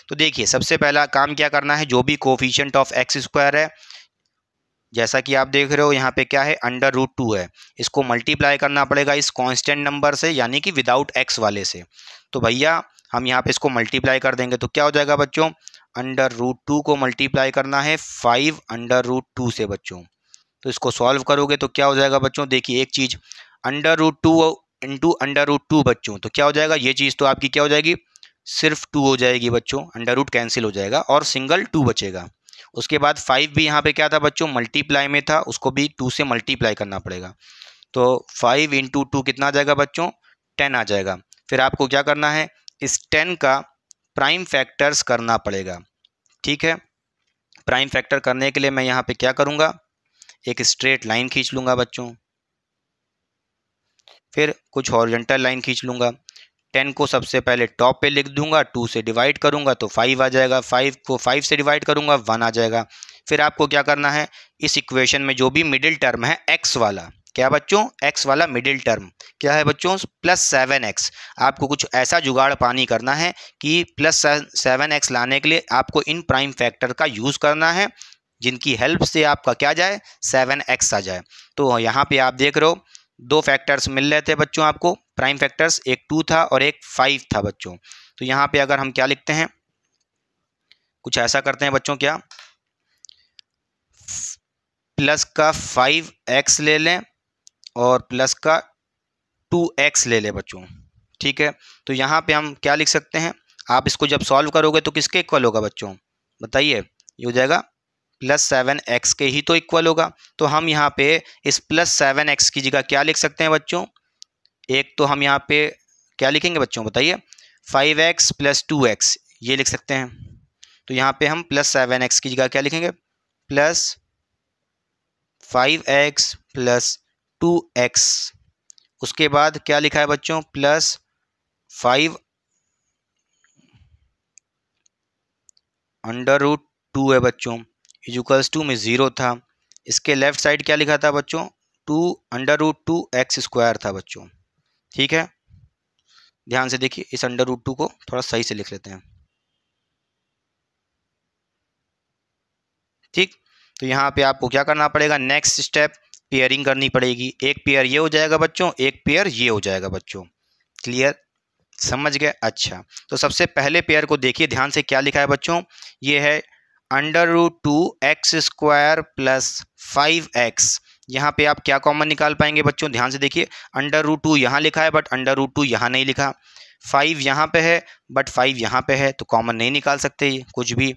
तो देखिए सबसे पहला काम क्या करना है, जो भी कोफिशिएंट ऑफ x² है, जैसा कि आप देख रहे हो यहाँ पे क्या है, √2 है, इसको मल्टीप्लाई करना पड़ेगा इस कांस्टेंट नंबर से, यानी कि विदाउट x वाले से। तो भैया हम यहाँ पे इसको मल्टीप्लाई कर देंगे तो क्या हो जाएगा बच्चों, √2 को मल्टीप्लाई करना है 5 √2 से बच्चों। तो इसको सॉल्व करोगे तो क्या हो जाएगा बच्चों, देखिए एक चीज़, √2 इंटू √2 बच्चों, तो क्या हो जाएगा, ये चीज़ तो आपकी क्या हो जाएगी, सिर्फ 2 हो जाएगी बच्चों, अंडर रूट कैंसिल हो जाएगा और सिंगल 2 बचेगा। उसके बाद 5 भी यहाँ पे क्या था बच्चों, मल्टीप्लाई में था, उसको भी 2 से मल्टीप्लाई करना पड़ेगा। तो 5 × 2 कितना आ जाएगा बच्चों, 10 आ जाएगा। फिर आपको क्या करना है, इस 10 का प्राइम फैक्टर्स करना पड़ेगा। ठीक है। प्राइम फैक्टर करने के लिए मैं यहाँ पे क्या करूँगा, एक स्ट्रेट लाइन खींच लूँगा बच्चों, फिर कुछ हॉरिजॉन्टल लाइन खींच लूँगा। 10 को सबसे पहले टॉप पे लिख दूंगा, 2 से डिवाइड करूँगा तो 5 आ जाएगा, 5 को 5 से डिवाइड करूँगा 1 आ जाएगा। फिर आपको क्या करना है, इस इक्वेशन में जो भी मिडिल टर्म है x वाला, क्या बच्चों, x वाला मिडिल टर्म क्या है बच्चों, +7x। आपको कुछ ऐसा जुगाड़ पानी करना है कि +7x लाने के लिए आपको इन प्राइम फैक्टर का यूज़ करना है, जिनकी हेल्प से आपका क्या जाए, 7x आ जाए। तो यहाँ पे आप देख रहे हो 2 फैक्टर्स मिल रहे थे बच्चों आपको, प्राइम फैक्टर्स, एक 2 था और एक 5 था बच्चों। तो यहाँ पे अगर हम क्या लिखते हैं, कुछ ऐसा करते हैं बच्चों, क्या प्लस का 5x ले लें और प्लस का 2x ले लें बच्चों, ठीक है। तो यहाँ पे हम क्या लिख सकते हैं, आप इसको जब सॉल्व करोगे तो किसके इक्वल होगा बच्चों, बताइए, ये हो जाएगा +7x के ही तो इक्वल होगा। तो हम यहाँ पे इस +7x की जगह क्या लिख सकते हैं बच्चों, एक तो हम यहाँ पे क्या लिखेंगे बच्चों, बताइए, 5x + 2x ये लिख सकते हैं। तो यहाँ पे हम +7x की जगह क्या लिखेंगे, +5x + 2x। उसके बाद क्या लिखा है बच्चों, +5 √2 है बच्चों, = में 0 था। इसके लेफ्ट साइड क्या लिखा था बच्चों, 2 √2x² था बच्चों, ठीक है। ध्यान से देखिए, इस √2 को थोड़ा सही से लिख लेते हैं, ठीक। तो यहाँ पे आपको क्या करना पड़ेगा, नेक्स्ट स्टेप पेयरिंग करनी पड़ेगी। एक पेयर ये हो जाएगा बच्चों, एक पेयर ये हो जाएगा बच्चों, क्लियर, समझ गए। अच्छा, तो सबसे पहले पेयर को देखिए ध्यान से, क्या लिखा है बच्चों, ये है √2x² + 5x। यहाँ पे आप क्या कॉमन निकाल पाएंगे बच्चों, ध्यान से देखिए, √2 यहाँ लिखा है बट √2 यहाँ नहीं लिखा, 5 यहाँ पे है बट 5 यहाँ पे है, तो कॉमन नहीं निकाल सकते ये कुछ भी।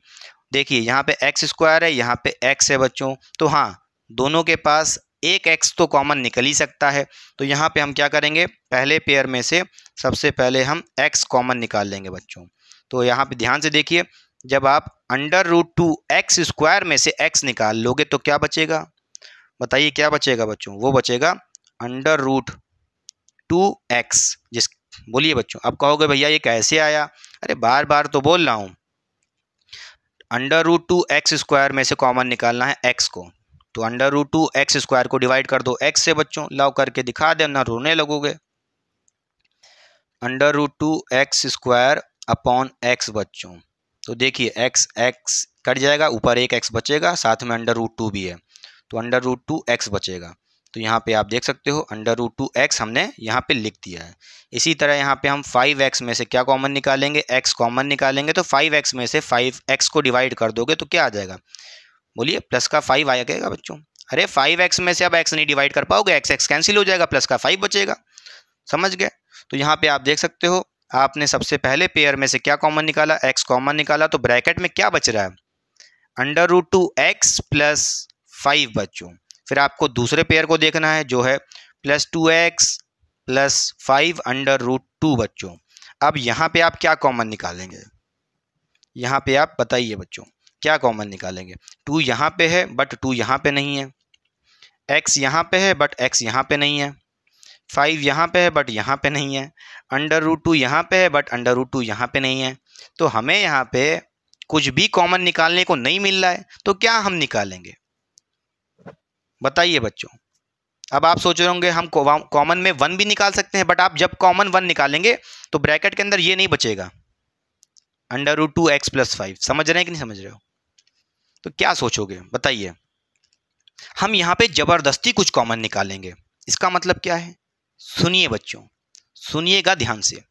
देखिए यहाँ पे x² है, यहाँ पे x है बच्चों, तो हाँ, दोनों के पास एक x तो कॉमन निकल ही सकता है। तो यहाँ पे हम क्या करेंगे, पहले पेयर में से सबसे पहले हम x कॉमन निकाल लेंगे बच्चों। तो यहाँ पे ध्यान से देखिए, जब आप √2x² में से x निकाल लोगे तो क्या बचेगा, बताइए क्या बचेगा बच्चों, वो बचेगा √2x। जिस बोलिए बच्चों, अब कहोगे भैया ये कैसे आया, अरे बार बार तो बोल रहा हूँ, √2x² में से कॉमन निकालना है x को, तो √2x² को डिवाइड कर दो x से बच्चों, लाओ करके दिखा दे, ना रोने लगोगे। √2x² अपॉन x बच्चों, तो देखिए x कट जाएगा, ऊपर एक x बचेगा, साथ में √2 भी है, तो √2x बचेगा। तो यहाँ पे आप देख सकते हो √2x हमने यहाँ पे लिख दिया है। इसी तरह यहाँ पे हम 5x में से क्या कॉमन निकालेंगे, x कॉमन निकालेंगे, तो 5x में से 5x को डिवाइड कर दोगे तो क्या आ जाएगा, बोलिए, प्लस का 5 आ जाएगा बच्चों। अरे 5x में से अब x नहीं डिवाइड कर पाओगे, x कैंसिल हो जाएगा, प्लस का 5 बचेगा, समझ गए। तो यहाँ पे आप देख सकते हो, आपने सबसे पहले पेयर में से क्या कॉमन निकाला, x कॉमन निकाला, तो ब्रैकेट में क्या बच रहा है, √2x + 5 बच्चों। फिर आपको दूसरे पेयर को देखना है जो है +2x + 5 √2 बच्चों। अब यहाँ पे आप क्या कॉमन निकालेंगे, यहाँ पे आप बताइए बच्चों क्या कॉमन निकालेंगे, 2 यहाँ पे है बट 2 यहाँ पे नहीं है, x यहाँ पे है बट x यहाँ पे नहीं है, 5 यहाँ पे है बट यहाँ पे नहीं है, √2 यहाँ पे है बट √2 यहाँ पे नहीं है। तो हमें यहाँ पे कुछ भी कॉमन निकालने को नहीं मिल रहा है, तो क्या हम निकालेंगे, बताइए बच्चों। अब आप सोच रहे होंगे हम कॉमन में 1 भी निकाल सकते हैं, बट आप जब कॉमन 1 निकालेंगे तो ब्रैकेट के अंदर ये नहीं बचेगा, √2x + 5, समझ रहे हैं कि नहीं समझ रहे हो, तो क्या सोचोगे बताइए। हम यहाँ पे जबरदस्ती कुछ कॉमन निकालेंगे, इसका मतलब क्या है, सुनिए बच्चों, सुनिएगा ध्यान से,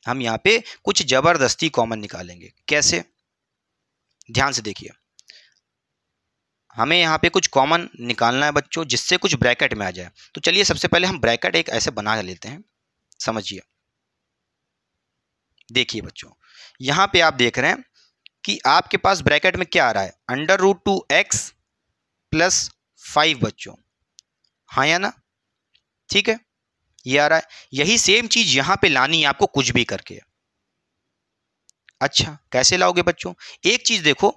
हम यहाँ पे कुछ जबरदस्ती कॉमन निकालेंगे, कैसे, ध्यान से देखिए। हमें यहाँ पे कुछ कॉमन निकालना है बच्चों, जिससे कुछ ब्रैकेट में आ जाए। तो चलिए सबसे पहले हम ब्रैकेट एक ऐसे बना लेते हैं, समझिए। देखिए बच्चों, यहाँ पे आप देख रहे हैं कि आपके पास ब्रैकेट में क्या आ रहा है, √2x + 5 बच्चों, हाँ या ना, ठीक है, ये आ रहा है। यही सेम चीज यहाँ पे लानी है आपको, कुछ भी करके। अच्छा कैसे लाओगे बच्चों, एक चीज देखो,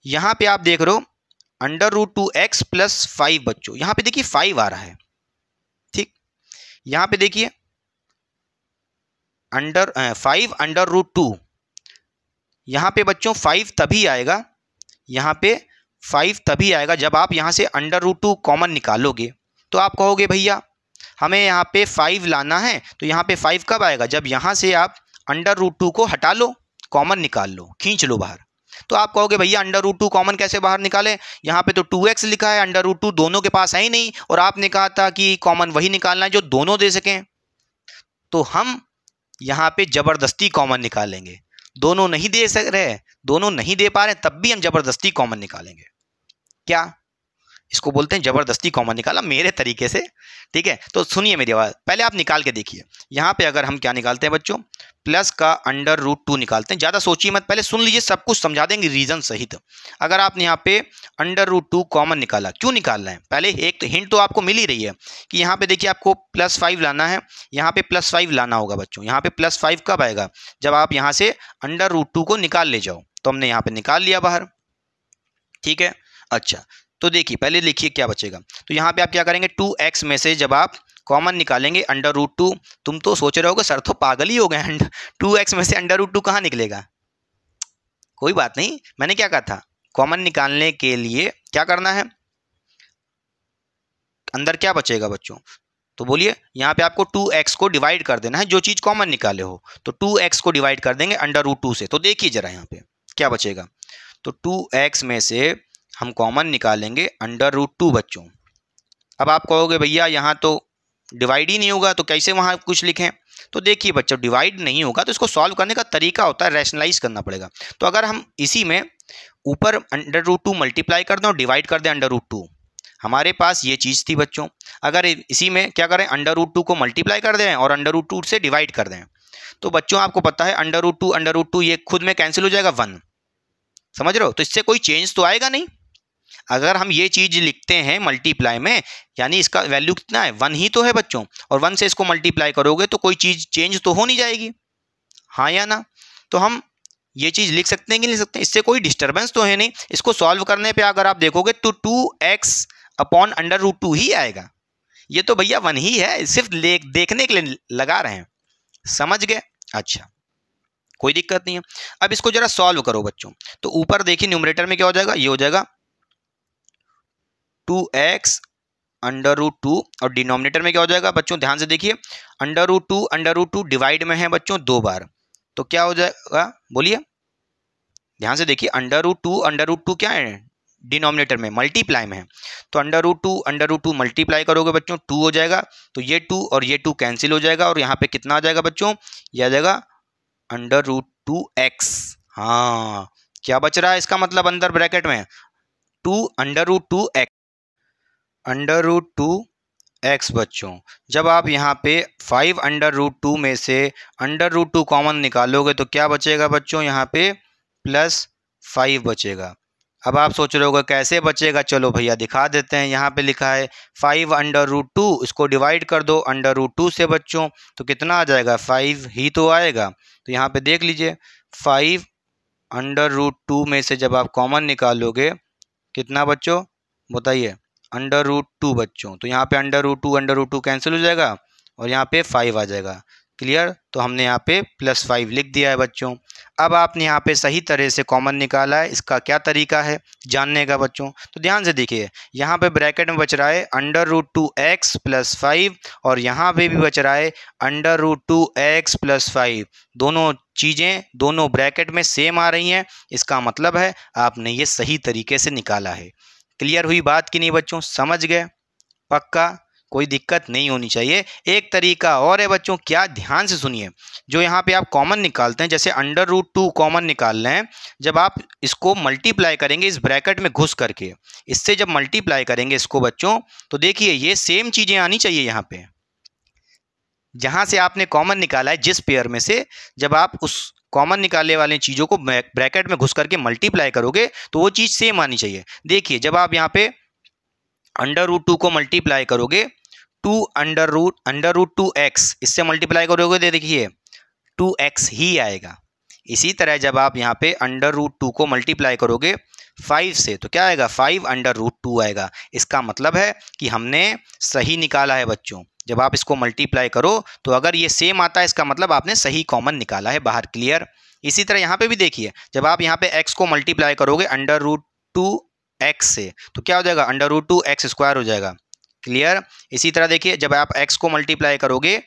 यहां पे आप देख रहे हो √2x प्लस 5 बच्चों, यहां पे देखिए 5 आ रहा है, ठीक। यहां पे देखिए 5 √2, यहां पे बच्चों 5 तभी आएगा, यहां पे 5 तभी आएगा जब आप यहां से √2 कॉमन निकालोगे। तो आप कहोगे भैया हमें यहाँ पे 5 लाना है, तो यहाँ पे 5 कब आएगा, जब यहाँ से आप √2 को हटा लो, कॉमन निकाल लो, खींच लो बाहर। तो आप कहोगे भैया √2 कॉमन कैसे बाहर निकाले, यहाँ पे तो 2x लिखा है, √2 दोनों के पास है ही नहीं, और आपने कहा था कि कॉमन वही निकालना है जो दोनों दे सकें। तो हम यहाँ पे जबरदस्ती कॉमन निकालेंगे, दोनों नहीं दे सक रहे, दोनों नहीं दे पा रहे, तब भी हम जबरदस्ती कॉमन निकालेंगे। क्या, इसको बोलते हैं जबरदस्ती कॉमन निकाला मेरे तरीके से, ठीक है। तो सुनिए मेरी आवाज, पहले आप निकाल के देखिए। यहाँ पे अगर हम क्या निकालते हैं बच्चों, प्लस का √2 निकालते हैं, ज्यादा सोचिए मत, पहले सुन लीजिए, सब कुछ समझा देंगे रीजन सहित। अगर आपने यहाँ पे √2 कॉमन निकाला, क्यों निकालना है, पहले एक तो हिंट तो आपको मिल ही रही है कि यहाँ पे देखिए आपको +5 लाना है, यहाँ पे +5 लाना होगा बच्चों। यहाँ पे +5 कब आएगा, जब आप यहाँ से √2 को निकाल ले जाओ। तो हमने यहाँ पे निकाल लिया बाहर, ठीक है। अच्छा तो देखिए पहले लिखिए क्या बचेगा, तो यहाँ पे आप क्या करेंगे, 2x में से जब आप कॉमन निकालेंगे √2, तुम तो सोच रहे होगे सर तो पागल ही हो गए, 2x में से √2 कहाँ निकलेगा। कोई बात नहीं, मैंने क्या कहा था, कॉमन निकालने के लिए क्या करना है, अंदर क्या बचेगा बच्चों, तो बोलिए यहाँ पे आपको 2x को डिवाइड कर देना है, जो चीज कॉमन निकाले हो, तो 2x को डिवाइड कर देंगे √2 से। तो देखिए जरा यहाँ पे क्या बचेगा, तो 2x में से हम कॉमन निकालेंगे √2 बच्चों। अब आप कहोगे भैया यहाँ तो डिवाइड ही नहीं होगा, तो कैसे वहाँ कुछ लिखें। तो देखिए बच्चों, डिवाइड नहीं होगा तो इसको सॉल्व करने का तरीका होता है, रैशनलाइज करना पड़ेगा। तो अगर हम इसी में ऊपर √2 मल्टीप्लाई कर दें और डिवाइड कर दें √2, हमारे पास ये चीज़ थी बच्चों। अगर इसी में क्या करें, √2 को मल्टीप्लाई कर दें और √2 से डिवाइड कर दें, तो बच्चों आपको पता है √2 ये खुद में कैंसिल हो जाएगा, 1, समझ रहे हो। तो इससे कोई चेंज तो आएगा नहीं। अगर हम ये चीज लिखते हैं मल्टीप्लाई में, यानी इसका वैल्यू कितना है, 1 ही तो है बच्चों, और 1 से इसको मल्टीप्लाई करोगे तो कोई चीज चेंज तो हो नहीं जाएगी, हाँ या ना। तो हम ये चीज लिख सकते हैं कि नहीं लिख सकते हैं, इससे कोई डिस्टर्बेंस तो है नहीं। इसको सॉल्व करने पे अगर आप देखोगे तो 2x अपॉन √2 ही आएगा। ये तो भैया 1 ही है, सिर्फ देखने के लिए लगा रहे हैं, समझ गए। अच्छा कोई दिक्कत नहीं है। अब इसको जरा सॉल्व करो बच्चों, तो ऊपर देखिए न्यूमरेटर में क्या हो जाएगा, ये हो जाएगा 2x √2, और डिनोमिनेटर में क्या हो जाएगा बच्चों, ध्यान से देखिए, √2 डिवाइड में है बच्चों 2 बार, तो क्या हो जाएगा बोलिए, ध्यान से देखिए, √2 क्या है, डिनोमिनेटर में, मल्टीप्लाई में है, तो √2 मल्टीप्लाई करोगे बच्चों 2 हो जाएगा, तो ये 2 और ये 2 कैंसिल हो जाएगा, और यहाँ पे कितना आ जाएगा बच्चों, ये आ जाएगा √2x। हाँ क्या बच रहा है, इसका मतलब अंदर ब्रैकेट में 2 √2x बच्चों। जब आप यहाँ पे 5 √2 में से √2 कॉमन निकालोगे तो क्या बचेगा बच्चों, यहाँ पे +5 बचेगा। अब आप सोच रहे होगे कैसे बचेगा, चलो भैया दिखा देते हैं। यहाँ पे लिखा है 5 √2, इसको डिवाइड कर दो √2 से बच्चों, तो कितना आ जाएगा, 5 ही तो आएगा। तो यहाँ पे देख लीजिए 5 √2 में से जब आप कॉमन निकालोगे कितना बच्चों बताइए, √2 बच्चों, तो यहाँ पे √2 कैंसिल हो जाएगा और यहाँ पे 5 आ जाएगा। क्लियर, तो हमने यहाँ पे +5 लिख दिया है बच्चों। अब आपने यहाँ पे सही तरह से कॉमन निकाला है, इसका क्या तरीका है जानने का बच्चों, तो ध्यान से देखिए, यहाँ पे ब्रैकेट में बच रहा है √2x + 5, और यहाँ पे भी बच रहा है √2x + 5। दोनों चीज़ें दोनों ब्रैकेट में सेम आ रही हैं, इसका मतलब है आपने ये सही तरीके से निकाला है। क्लियर हुई बात कि नहीं बच्चों, समझ गए, पक्का, कोई दिक्कत नहीं होनी चाहिए। एक तरीका और है बच्चों, क्या, ध्यान से सुनिए, जो यहाँ पे आप कॉमन निकालते हैं, जैसे √2 कॉमन निकाल रहे हैं, जब आप इसको मल्टीप्लाई करेंगे इस ब्रैकेट में घुस करके, इससे जब मल्टीप्लाई करेंगे इसको बच्चों, तो देखिए ये सेम चीज़ें आनी चाहिए यहाँ पे, जहाँ से आपने कॉमन निकाला है जिस पेयर में से, जब आप उस कॉमन निकालने वाली चीज़ों को ब्रैकेट में घुस करके मल्टीप्लाई करोगे तो वो चीज़ सेम आनी चाहिए। देखिए जब आप यहाँ पे √2 को मल्टीप्लाई करोगे, √2x इससे मल्टीप्लाई करोगे तो देखिए 2x ही आएगा। इसी तरह जब आप यहाँ पे √2 को मल्टीप्लाई करोगे 5 से तो क्या आएगा, 5√2 आएगा। इसका मतलब है कि हमने सही निकाला है बच्चों। जब आप इसको मल्टीप्लाई करो तो अगर ये सेम आता है इसका मतलब आपने सही कॉमन निकाला है बाहर। क्लियर। इसी तरह यहाँ पे भी देखिए, जब आप यहाँ पे x को मल्टीप्लाई करोगे √2x से तो क्या हो जाएगा, √2x² हो जाएगा। क्लियर। इसी तरह देखिए, जब आप x को मल्टीप्लाई करोगे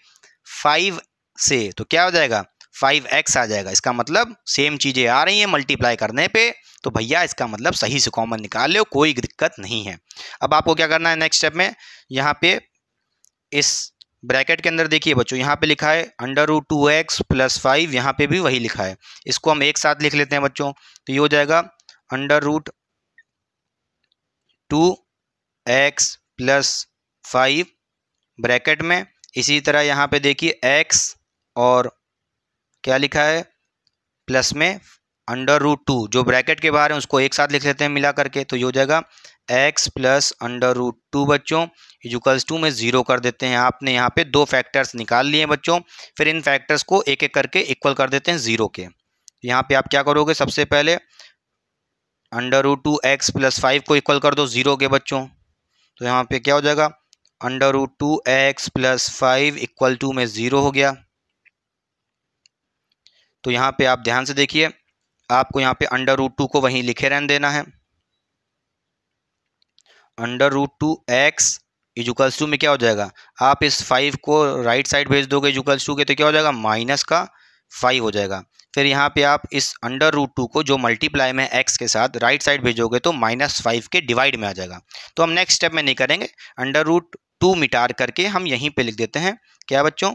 5 से तो क्या हो जाएगा, 5x आ जाएगा। इसका मतलब सेम चीज़ें आ रही हैं मल्टीप्लाई करने पे, तो भैया इसका मतलब सही से कॉमन निकाल लो, कोई दिक्कत नहीं है। अब आपको क्या करना है नेक्स्ट स्टेप में, यहाँ पे इस ब्रैकेट के अंदर देखिए बच्चों, यहाँ पे लिखा है √2x + 5, यहाँ पे भी वही लिखा है। इसको हम एक साथ लिख लेते हैं बच्चों, तो ये हो जाएगा √2x + 5 ब्रैकेट में। इसी तरह यहाँ पे देखिए x और क्या लिखा है प्लस में √2, जो ब्रैकेट के बाहर है उसको एक साथ लिख लेते हैं मिला करके, तो ये हो जाएगा x + √2 बच्चों इक्वल्स टू में 0 कर देते हैं। आपने यहाँ पे दो फैक्टर्स निकाल लिए हैं बच्चों, फिर इन फैक्टर्स को एक एक करके इक्वल कर देते हैं 0 के। यहाँ पे आप क्या करोगे, सबसे पहले √2x + 5 को इक्वल कर दो 0 के बच्चों, तो यहाँ पे क्या हो जाएगा, √2x + 5 इक्वल टू में 0 हो गया। तो यहाँ पे आप ध्यान से देखिए, आपको यहाँ पे √2 को वहीं लिखे रहने देना है। √2x इक्वल्स टू में क्या हो जाएगा, आप इस 5 को राइट साइड भेज दोगे इक्वल्स टू के, तो क्या हो जाएगा, -5 हो जाएगा। फिर यहाँ पे आप इस √2 को जो मल्टीप्लाई में x के साथ राइट साइड भेजोगे तो -5 के डिवाइड में आ जाएगा। तो हम नेक्स्ट स्टेप में नहीं करेंगे, √2 मिटार करके हम यहीं पे लिख देते हैं क्या बच्चों,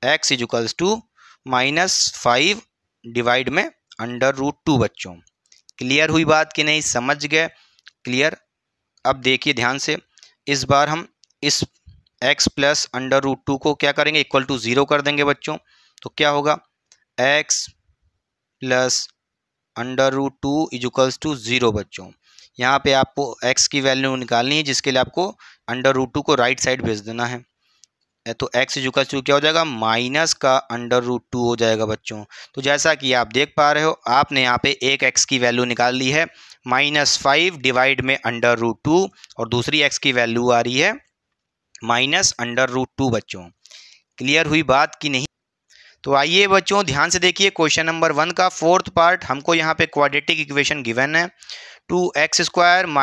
x इक्वल्स टू -5 डिवाइड में √2 बच्चों। क्लियर हुई बात कि नहीं, समझ गए। क्लियर। अब देखिए ध्यान से, इस बार हम इस x + √2 को क्या करेंगे, इक्वल टू 0 कर देंगे बच्चों। तो क्या होगा, x + √2 इक्वल्स टू 0 बच्चों। यहाँ पे आपको x की वैल्यू निकालनी है, जिसके लिए आपको √2 को राइट साइड भेज देना है। तो x इक्वल्स टू क्या हो जाएगा, -√2 हो जाएगा बच्चों। तो जैसा कि आप देख पा रहे हो, आपने यहाँ पे एक x की वैल्यू निकाल ली है -5 डिवाइड में √2, और दूसरी x की वैल्यू आ रही है -√2 बच्चों। क्लियर हुई बात कि नहीं। तो आइए बच्चों ध्यान से देखिए, क्वेश्चन नंबर 1 का 4th पार्ट। हमको यहाँ पे क्वाड्रेटिक इक्वेशन गिवन है, 2x² -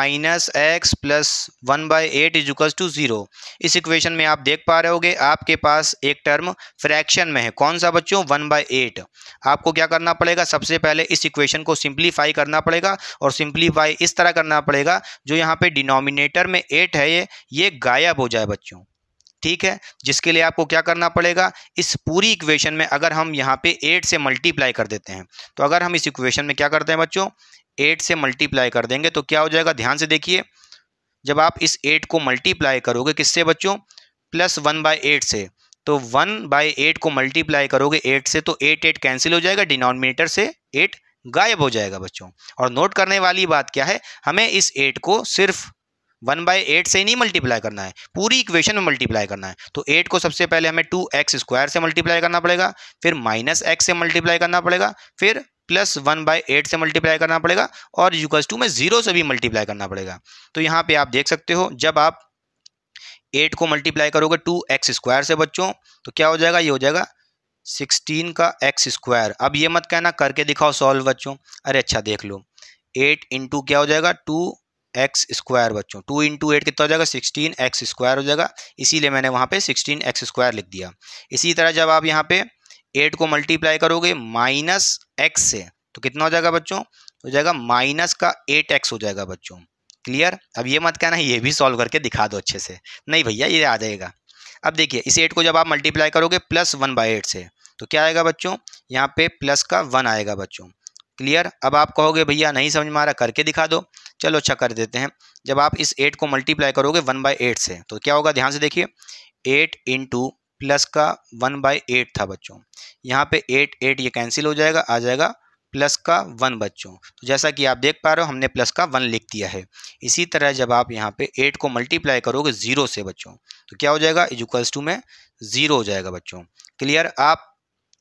x + 1/8 इक्वल्स टू 0। इस इक्वेशन में आप देख पा रहे होगे, आपके पास एक टर्म फ्रैक्शन में है, कौन सा बच्चों, 1/8। आपको क्या करना पड़ेगा, सबसे पहले इस इक्वेशन को सिंप्लीफाई करना पड़ेगा, और सिंप्लीफाई इस तरह करना पड़ेगा जो यहाँ पे डिनोमिनेटर में 8 है ये गायब हो जाए बच्चों। ठीक है, जिसके लिए आपको क्या करना पड़ेगा, इस पूरी इक्वेशन में अगर हम यहाँ पे 8 से मल्टीप्लाई कर देते हैं, तो अगर हम इस इक्वेशन में क्या करते हैं बच्चों, 8 से मल्टीप्लाई कर देंगे तो क्या हो जाएगा, ध्यान से देखिए, जब आप इस 8 को मल्टीप्लाई करोगे किससे बच्चों, +1/8 से, तो 1/8 को मल्टीप्लाई करोगे 8 से तो 8 कैंसिल हो जाएगा, डिनोमिनेटर से 8 गायब हो जाएगा बच्चों। और नोट करने वाली बात क्या है, हमें इस 8 को सिर्फ 1/8 से ही नहीं मल्टीप्लाई करना है, पूरी इक्वेशन में मल्टीप्लाई करना है। तो 8 को सबसे पहले हमें 2x² से मल्टीप्लाई करना पड़ेगा, फिर -x से मल्टीप्लाई करना पड़ेगा, फिर +1/8 से मल्टीप्लाई करना पड़ेगा, और इक्वल्स टू में 0 से भी मल्टीप्लाई करना पड़ेगा। तो यहाँ पे आप देख सकते हो, जब आप 8 को मल्टीप्लाई करोगे 2x² से बच्चों, तो क्या हो जाएगा, ये हो जाएगा 16 का x²। अब ये मत कहना करके दिखाओ सॉल्व बच्चों, अरे अच्छा देख लो, 8 इंटू क्या हो जाएगा, 2x² बच्चों, 2 × 8 कितना हो जाएगा, 16x² हो जाएगा, इसीलिए मैंने वहाँ पे 16x² लिख दिया। इसी तरह जब आप यहाँ पे 8 को मल्टीप्लाई करोगे -x से, तो कितना हो जाएगा बच्चों, हो जाएगा -8x हो जाएगा बच्चों। क्लियर। अब ये मत कहना ये भी सॉल्व करके दिखा दो अच्छे से, नहीं भैया ये आ जाएगा। अब देखिए, इस 8 को जब आप मल्टीप्लाई करोगे +1/8 से, तो क्या आएगा बच्चों, यहाँ पे प्लस का 1 आएगा बच्चों। क्लियर। अब आप कहोगे भैया नहीं समझ में आ रहा, करके दिखा दो, चलो अच्छा कर देते हैं। जब आप इस 8 को मल्टीप्लाई करोगे 1/8 से, तो क्या होगा, ध्यान से देखिए, 8 इंटू प्लस का 1/8 था बच्चों, यहाँ पे 8 ये कैंसिल हो जाएगा, आ जाएगा प्लस का 1 बच्चों। तो जैसा कि आप देख पा रहे हो, हमने प्लस का 1 लिख दिया है। इसी तरह जब आप यहाँ पे 8 को मल्टीप्लाई करोगे 0 से बच्चों, तो क्या हो जाएगा, इक्वल्स टू में 0 हो जाएगा बच्चों। क्लियर। आप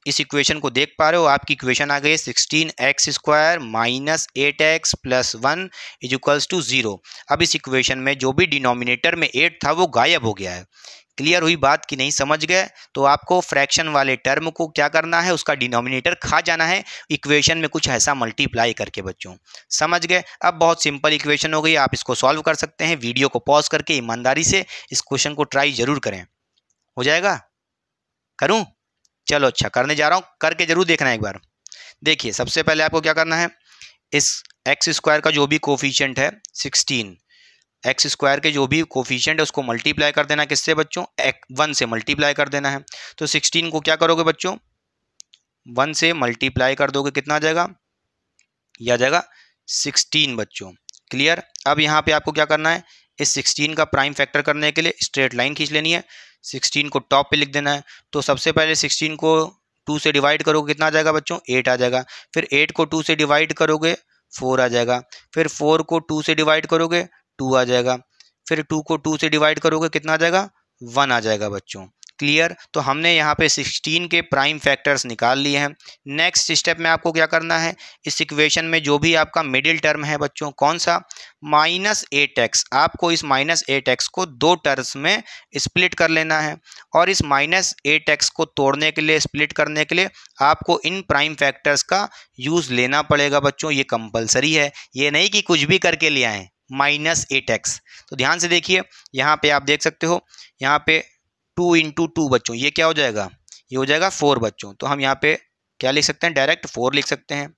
इस इक्वेशन को देख पा रहे हो, आपकी इक्वेशन आ गई है 16x² minus 8x plus 1 is equals to 0। अब इस इक्वेशन में जो भी डिनोमिनेटर में 8 था वो गायब हो गया है। क्लियर हुई बात कि नहीं? समझ गए? तो आपको फ्रैक्शन वाले टर्म को क्या करना है, उसका डिनोमिनेटर खा जाना है इक्वेशन में कुछ ऐसा मल्टीप्लाई करके बच्चों। समझ गए? अब बहुत सिंपल इक्वेशन हो गई, आप इसको सॉल्व कर सकते हैं। वीडियो को पॉज करके ईमानदारी से इस क्वेश्चन को ट्राई जरूर करें। हो जाएगा? करूं? चलो अच्छा, करने जा रहा हूं, करके जरूर देखना एक बार। देखिए सबसे पहले आपको क्या करना है, इस x² का जो भी कोफिशिएंट है 16, x² के जो भी कोफिशिएंट है उसको मल्टीप्लाई कर देना किससे बच्चों, 1 से मल्टीप्लाई कर देना है। तो 16 को क्या करोगे बच्चों, 1 से मल्टीप्लाई कर दोगे, कितना आ जाएगा, यह आ जाएगा 16 बच्चों। क्लियर? अब यहाँ पे आपको क्या करना है, इस 16 का प्राइम फैक्टर करने के लिए स्ट्रेट लाइन खींच लेनी है, 16 को टॉप पे लिख देना है। तो सबसे पहले 16 को 2 से डिवाइड करोगे, कितना आ जाएगा बच्चों, 8 आ जाएगा। फिर 8 को 2 से डिवाइड करोगे 4 आ जाएगा। फिर 4 को 2 से डिवाइड करोगे 2 आ जाएगा। फिर 2 को 2 से डिवाइड करोगे, कितना आ जाएगा, 1 आ जाएगा बच्चों। क्लियर? तो हमने यहाँ पे 16 के प्राइम फैक्टर्स निकाल लिए हैं। नेक्स्ट स्टेप में आपको क्या करना है, इस इक्वेशन में जो भी आपका मिडिल टर्म है बच्चों, कौन सा, -8x, आपको इस -8x को दो टर्म्स में स्प्लिट कर लेना है। और इस -8x को तोड़ने के लिए, स्प्लिट करने के लिए आपको इन प्राइम फैक्टर्स का यूज़ लेना पड़ेगा बच्चों, ये कंपलसरी है, ये नहीं कि कुछ भी करके ले आएँ। -8x, तो ध्यान से देखिए, यहाँ पे आप देख सकते हो, यहाँ पे 2 इंटू 2 बच्चों, ये क्या हो जाएगा, ये हो जाएगा 4 बच्चों। तो हम यहाँ पे क्या लिख सकते हैं, डायरेक्ट 4 लिख सकते हैं।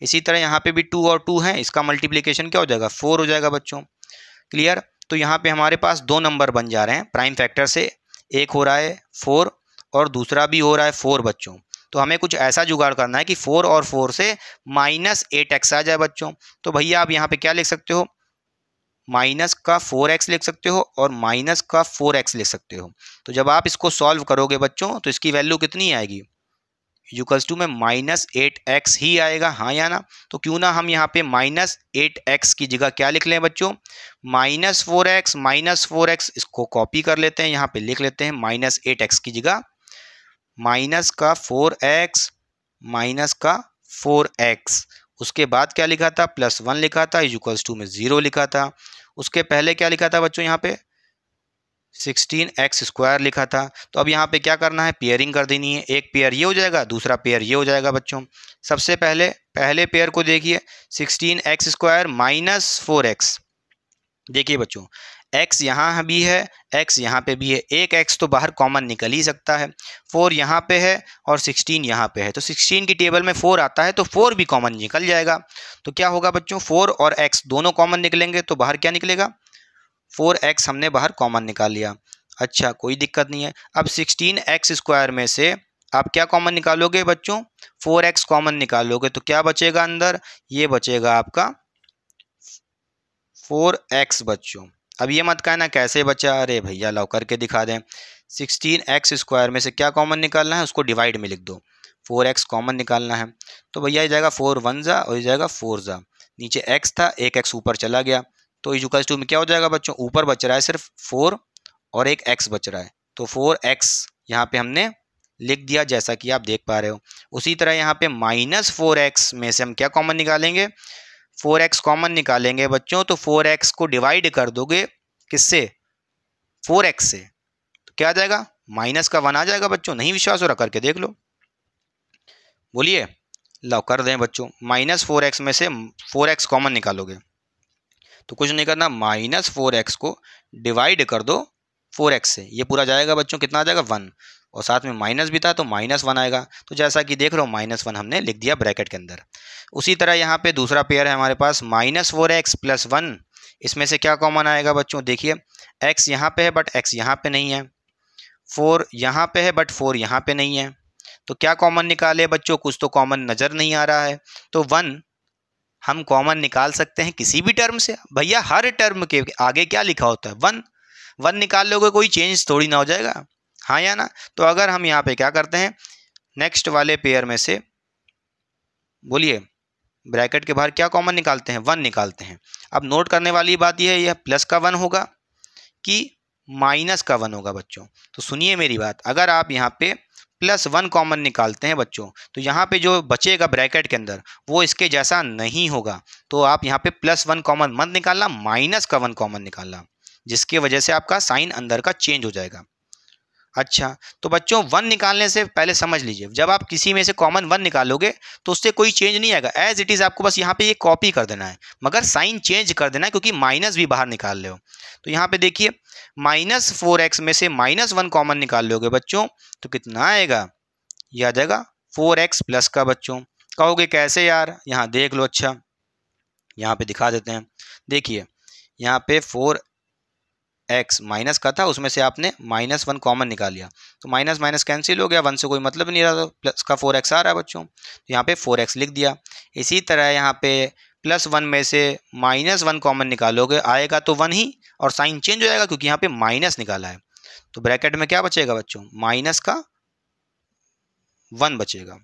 इसी तरह यहाँ पे भी 2 और 2 है, इसका मल्टीप्लिकेशन क्या हो जाएगा, 4 हो जाएगा बच्चों। क्लियर? तो यहाँ पे हमारे पास दो नंबर बन जा रहे हैं प्राइम फैक्टर से, एक हो रहा है 4 और दूसरा भी हो रहा है 4 बच्चों। तो हमें कुछ ऐसा जुगाड़ करना है कि 4 और 4 से -8x आ जाए बच्चों। तो भैया आप यहाँ पे क्या लिख सकते हो, माइनस का 4x लिख सकते हो और माइनस का 4x लिख सकते हो। तो जब आप इसको सॉल्व करोगे बच्चों तो इसकी वैल्यू कितनी आएगी, इक्वल्स टू में -8x ही आएगा, हाँ या ना? तो क्यों ना हम यहाँ पे -8x की जगह क्या लिख लें बच्चों, -4x, इसको कॉपी कर लेते हैं, यहाँ पे लिख लेते हैं -8x की जगह माइनस का 4x माइनस का 4x। उसके बाद क्या लिखा था, +1 लिखा था, इक्वल्स टू में 0 लिखा था। उसके पहले क्या लिखा था बच्चों, यहाँ पे 16x² लिखा था। तो अब यहाँ पे क्या करना है, पेयरिंग कर देनी है, एक पेयर ये हो जाएगा, दूसरा पेयर ये हो जाएगा बच्चों। सबसे पहले पेयर को देखिए, 16x² माइनस 4x। देखिए बच्चों, x यहाँ भी है, x यहाँ पे भी है, एक x तो बाहर कॉमन निकल ही सकता है। 4 यहाँ पे है और 16 यहाँ पे है, तो 16 की टेबल में 4 आता है तो 4 भी कॉमन निकल जाएगा। तो क्या होगा बच्चों, 4 और x दोनों कॉमन निकलेंगे, तो बाहर क्या निकलेगा, 4x हमने बाहर कॉमन निकाल लिया। अच्छा, कोई दिक्कत नहीं है। अब 16x² में से आप क्या कॉमन निकालोगे बच्चों, 4x कॉमन निकालोगे, तो क्या बचेगा अंदर, ये बचेगा आपका 4x बच्चों। अब ये मत कहना कैसे बचा, अरे भैया लाओ करके दिखा दें। 16x² में से क्या कॉमन निकालना है, उसको डिवाइड में लिख दो, 4x कॉमन निकालना है। तो भैया ये जाएगा 4 1 जा और ये जाएगा 4 जा, नीचे x था, एक x ऊपर चला गया, तो इक्वल्स टू में क्या हो जाएगा बच्चों, ऊपर बच रहा है सिर्फ 4 और एक x बच रहा है, तो 4x यहाँ पे हमने लिख दिया, जैसा कि आप देख पा रहे हो। उसी तरह यहाँ पे -4x में से हम क्या कॉमन निकालेंगे, 4x कॉमन निकालेंगे बच्चों। तो 4x को डिवाइड कर दोगे किससे, 4x से, तो क्या आ जाएगा, माइनस का 1 आ जाएगा बच्चों। नहीं विश्वास हो रहा, करके देख लो, बोलिए, लो कर दें बच्चों। -4x में से 4x कॉमन निकालोगे तो कुछ नहीं करना, -4x को डिवाइड कर दो 4x से, ये पूरा जाएगा बच्चों, कितना आ जाएगा, 1, और साथ में माइनस भी था तो -1 आएगा। तो जैसा कि देख रहे हो -1 हमने लिख दिया ब्रैकेट के अंदर। उसी तरह यहाँ पे दूसरा पेयर है हमारे पास -4x + 1, इसमें से क्या कॉमन आएगा बच्चों, देखिए x यहाँ पे है बट x यहाँ पे नहीं है, 4 यहाँ पे है बट 4 यहाँ पे नहीं है, तो क्या कॉमन निकाले बच्चों, कुछ तो कॉमन नज़र नहीं आ रहा है। तो 1 हम कॉमन निकाल सकते हैं किसी भी टर्म से, भैया हर टर्म के आगे क्या लिखा होता है, 1 निकाल लोगे, कोई चेंज थोड़ी ना हो जाएगा, हाँ या ना? तो अगर हम यहाँ पे क्या करते हैं, नेक्स्ट वाले पेयर में से, बोलिए, ब्रैकेट के बाहर क्या कॉमन निकालते हैं, 1 निकालते हैं। अब नोट करने वाली बात यह है, यह प्लस का 1 होगा कि माइनस का 1 होगा बच्चों। तो सुनिए मेरी बात, अगर आप यहाँ पे +1 कॉमन निकालते हैं बच्चों, तो यहाँ पे जो बचेगा ब्रैकेट के अंदर वो इसके जैसा नहीं होगा। तो आप यहाँ पे +1 कॉमन मत निकालना, -1 कॉमन निकालना, जिसकी वजह से आपका साइन अंदर का चेंज हो जाएगा। अच्छा, तो बच्चों 1 निकालने से पहले समझ लीजिए, जब आप किसी में से कॉमन 1 निकालोगे तो उससे कोई चेंज नहीं आएगा, एज इट इज़ आपको बस यहाँ पे ये कॉपी कर देना है, मगर साइन चेंज कर देना है, क्योंकि माइनस भी बाहर निकाल रहे हो। तो यहाँ पे देखिए -4x में से -1 कॉमन निकाल लोगे बच्चों, तो कितना आएगा, ये आ जाएगा 4x प्लस का बच्चों। कहोगे कैसे यार, यहाँ देख लो। अच्छा, यहाँ पे दिखा देते हैं। देखिए यहाँ पे 4x माइनस का था, उसमें से आपने -1 कॉमन निकाल लिया, तो माइनस माइनस कैंसिल हो गया, 1 से कोई मतलब नहीं रहा, तो प्लस का 4x आ रहा है बच्चों, तो यहाँ पे 4x लिख दिया। इसी तरह यहाँ पे +1 में से -1 कॉमन निकालोगे, आएगा तो 1 ही, और साइन चेंज हो जाएगा क्योंकि यहाँ पे माइनस निकाला है। तो ब्रैकेट में क्या बचेगा बच्चों, -1 बचेगा।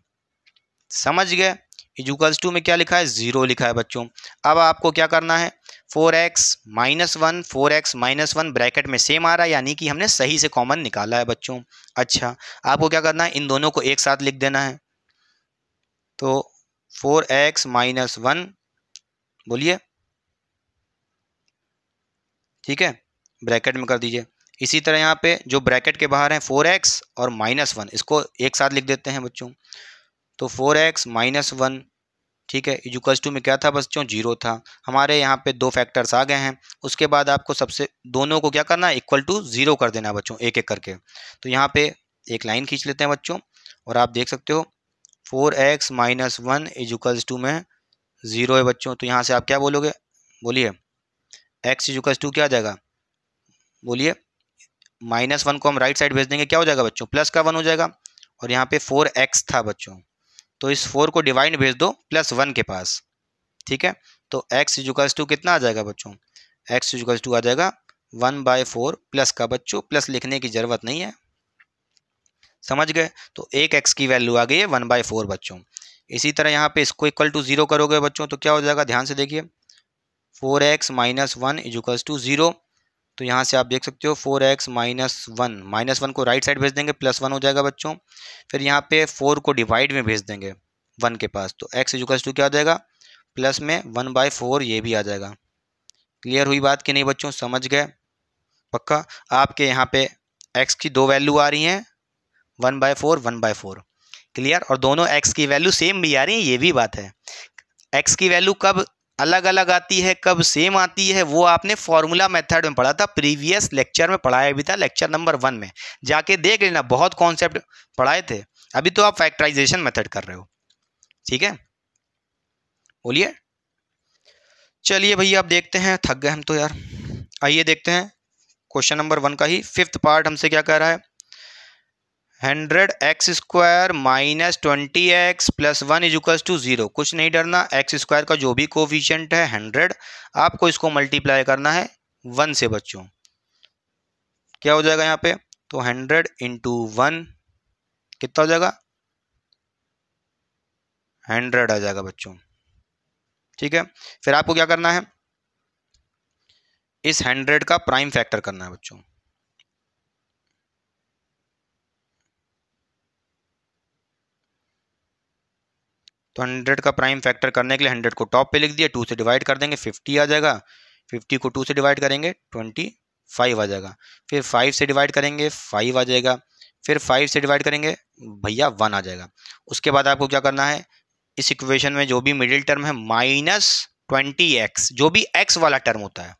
समझ गए। इक्वल्स टू में क्या लिखा है, 0 लिखा है बच्चों। अब आपको क्या करना है, 4x -1 4x -1 ब्रैकेट में सेम आ रहा है, यानी कि हमने सही से कॉमन निकाला है बच्चों। अच्छा, आपको क्या करना है, इन दोनों को एक साथ लिख देना है। तो 4x -1 बोलिए, ठीक है, ब्रैकेट में कर दीजिए। इसी तरह यहाँ पे जो ब्रैकेट के बाहर है 4x और -1, इसको एक साथ लिख देते हैं बच्चों। तो 4x -1, ठीक है, इक्वल्स टू में क्या था बच्चों, 0 था। हमारे यहाँ पे 2 फैक्टर्स आ गए हैं। उसके बाद आपको सबसे दोनों को क्या करना है, =0 कर देना है बच्चों, एक एक करके। तो यहाँ पे एक लाइन खींच लेते हैं बच्चों, और आप देख सकते हो 4x -1 इक्वल्स टू में 0 है बच्चों। तो यहाँ से आप क्या बोलोगे, बोलिए, x इक्वल्स टू क्या आ जाएगा, बोलिए, -1 को हम राइट साइड भेज देंगे, क्या हो जाएगा बच्चों, प्लस का 1 हो जाएगा। और यहाँ पे 4x था बच्चों, तो इस 4 को डिवाइड भेज दो +1 के पास, ठीक है। तो x इक्वल्स टू कितना आ जाएगा बच्चों, x इक्वल्स टू आ जाएगा 1/4 प्लस का बच्चों, प्लस लिखने की ज़रूरत नहीं है, समझ गए। तो एक x की वैल्यू आ गई है 1/4 बच्चों। इसी तरह यहाँ पे इसको =0 करोगे बच्चों, तो क्या हो जाएगा, ध्यान से देखिए, 4x -1 इक्वल्स टू 0। तो यहाँ से आप देख सकते हो 4x -1 को राइट साइड भेज देंगे, +1 हो जाएगा बच्चों। फिर यहाँ पे 4 को डिवाइड में भेज देंगे 1 के पास, तो x इक्वल्स टू क्या आ जाएगा, प्लस में 1/4, ये भी आ जाएगा। क्लियर हुई बात कि नहीं बच्चों, समझ गए पक्का। आपके यहाँ पे x की 2 वैल्यू आ रही हैं, 1/4 1/4, क्लियर, और दोनों x की वैल्यू सेम भी आ रही है, ये भी बात है। x की वैल्यू कब अलग अलग आती है, कब सेम आती है, वो आपने फॉर्मूला मेथड में पढ़ा था, प्रीवियस लेक्चर में पढ़ाया भी था, लेक्चर नंबर 1 में जाके देख लेना, बहुत कॉन्सेप्ट पढ़ाए थे। अभी तो आप फैक्टराइजेशन मेथड कर रहे हो, ठीक है, बोलिए। चलिए भैया अब देखते हैं, थक गए हम तो यार। आइए देखते हैं क्वेश्चन नंबर 1 का ही 5th पार्ट हमसे क्या कह रहा है, 100x² -20x + 1 इक्वल्स टू 0। कुछ नहीं डरना, x² का जो भी कोफिशिएंट है 100, आपको इसको मल्टीप्लाई करना है 1 से बच्चों। क्या हो जाएगा यहाँ पे, तो 100 × 1 कितना हो जाएगा, 100 आ जाएगा बच्चों, ठीक है। फिर आपको क्या करना है, इस 100 का प्राइम फैक्टर करना है बच्चों। तो 100 का प्राइम फैक्टर करने के लिए 100 को टॉप पे लिख दिया, 2 से डिवाइड कर देंगे 50 आ जाएगा, 50 को 2 से डिवाइड करेंगे 25 आ जाएगा, फिर 5 से डिवाइड करेंगे 5 आ जाएगा, फिर 5 से डिवाइड करेंगे भैया 1 आ जाएगा। उसके बाद आपको क्या करना है, इस इक्वेशन में जो भी मिडिल टर्म है -20x, जो भी x वाला टर्म होता है,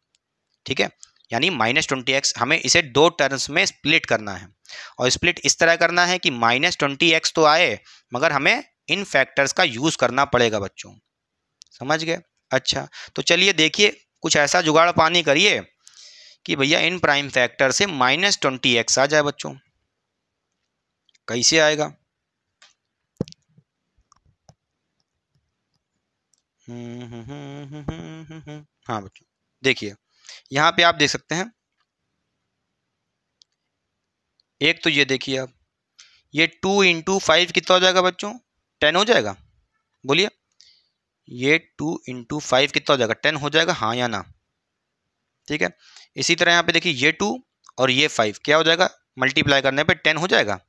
ठीक है, यानी -20x, हमें इसे 2 टर्म्स में स्प्लिट करना है। और स्प्लिट इस तरह करना है कि -20x तो आए, मगर हमें इन फैक्टर्स का यूज करना पड़ेगा बच्चों, समझ गए। अच्छा, तो चलिए देखिए, कुछ ऐसा जुगाड़ पानी करिए कि भैया इन प्राइम फैक्टर से -20x आ जाए बच्चों। कैसे आएगा, हाँ बच्चों, देखिए यहाँ पे आप देख सकते हैं, एक तो ये देखिए आप, ये 2 × 5 कितना हो जाएगा बच्चों, 10 हो जाएगा, बोलिए, ये 2 × 5 कितना हो जाएगा, 10 हो जाएगा, हाँ या ना, ठीक है। इसी तरह यहाँ पे देखिए ये 2 और ये 5 क्या हो जाएगा, मल्टीप्लाई करने पे 10 हो जाएगा,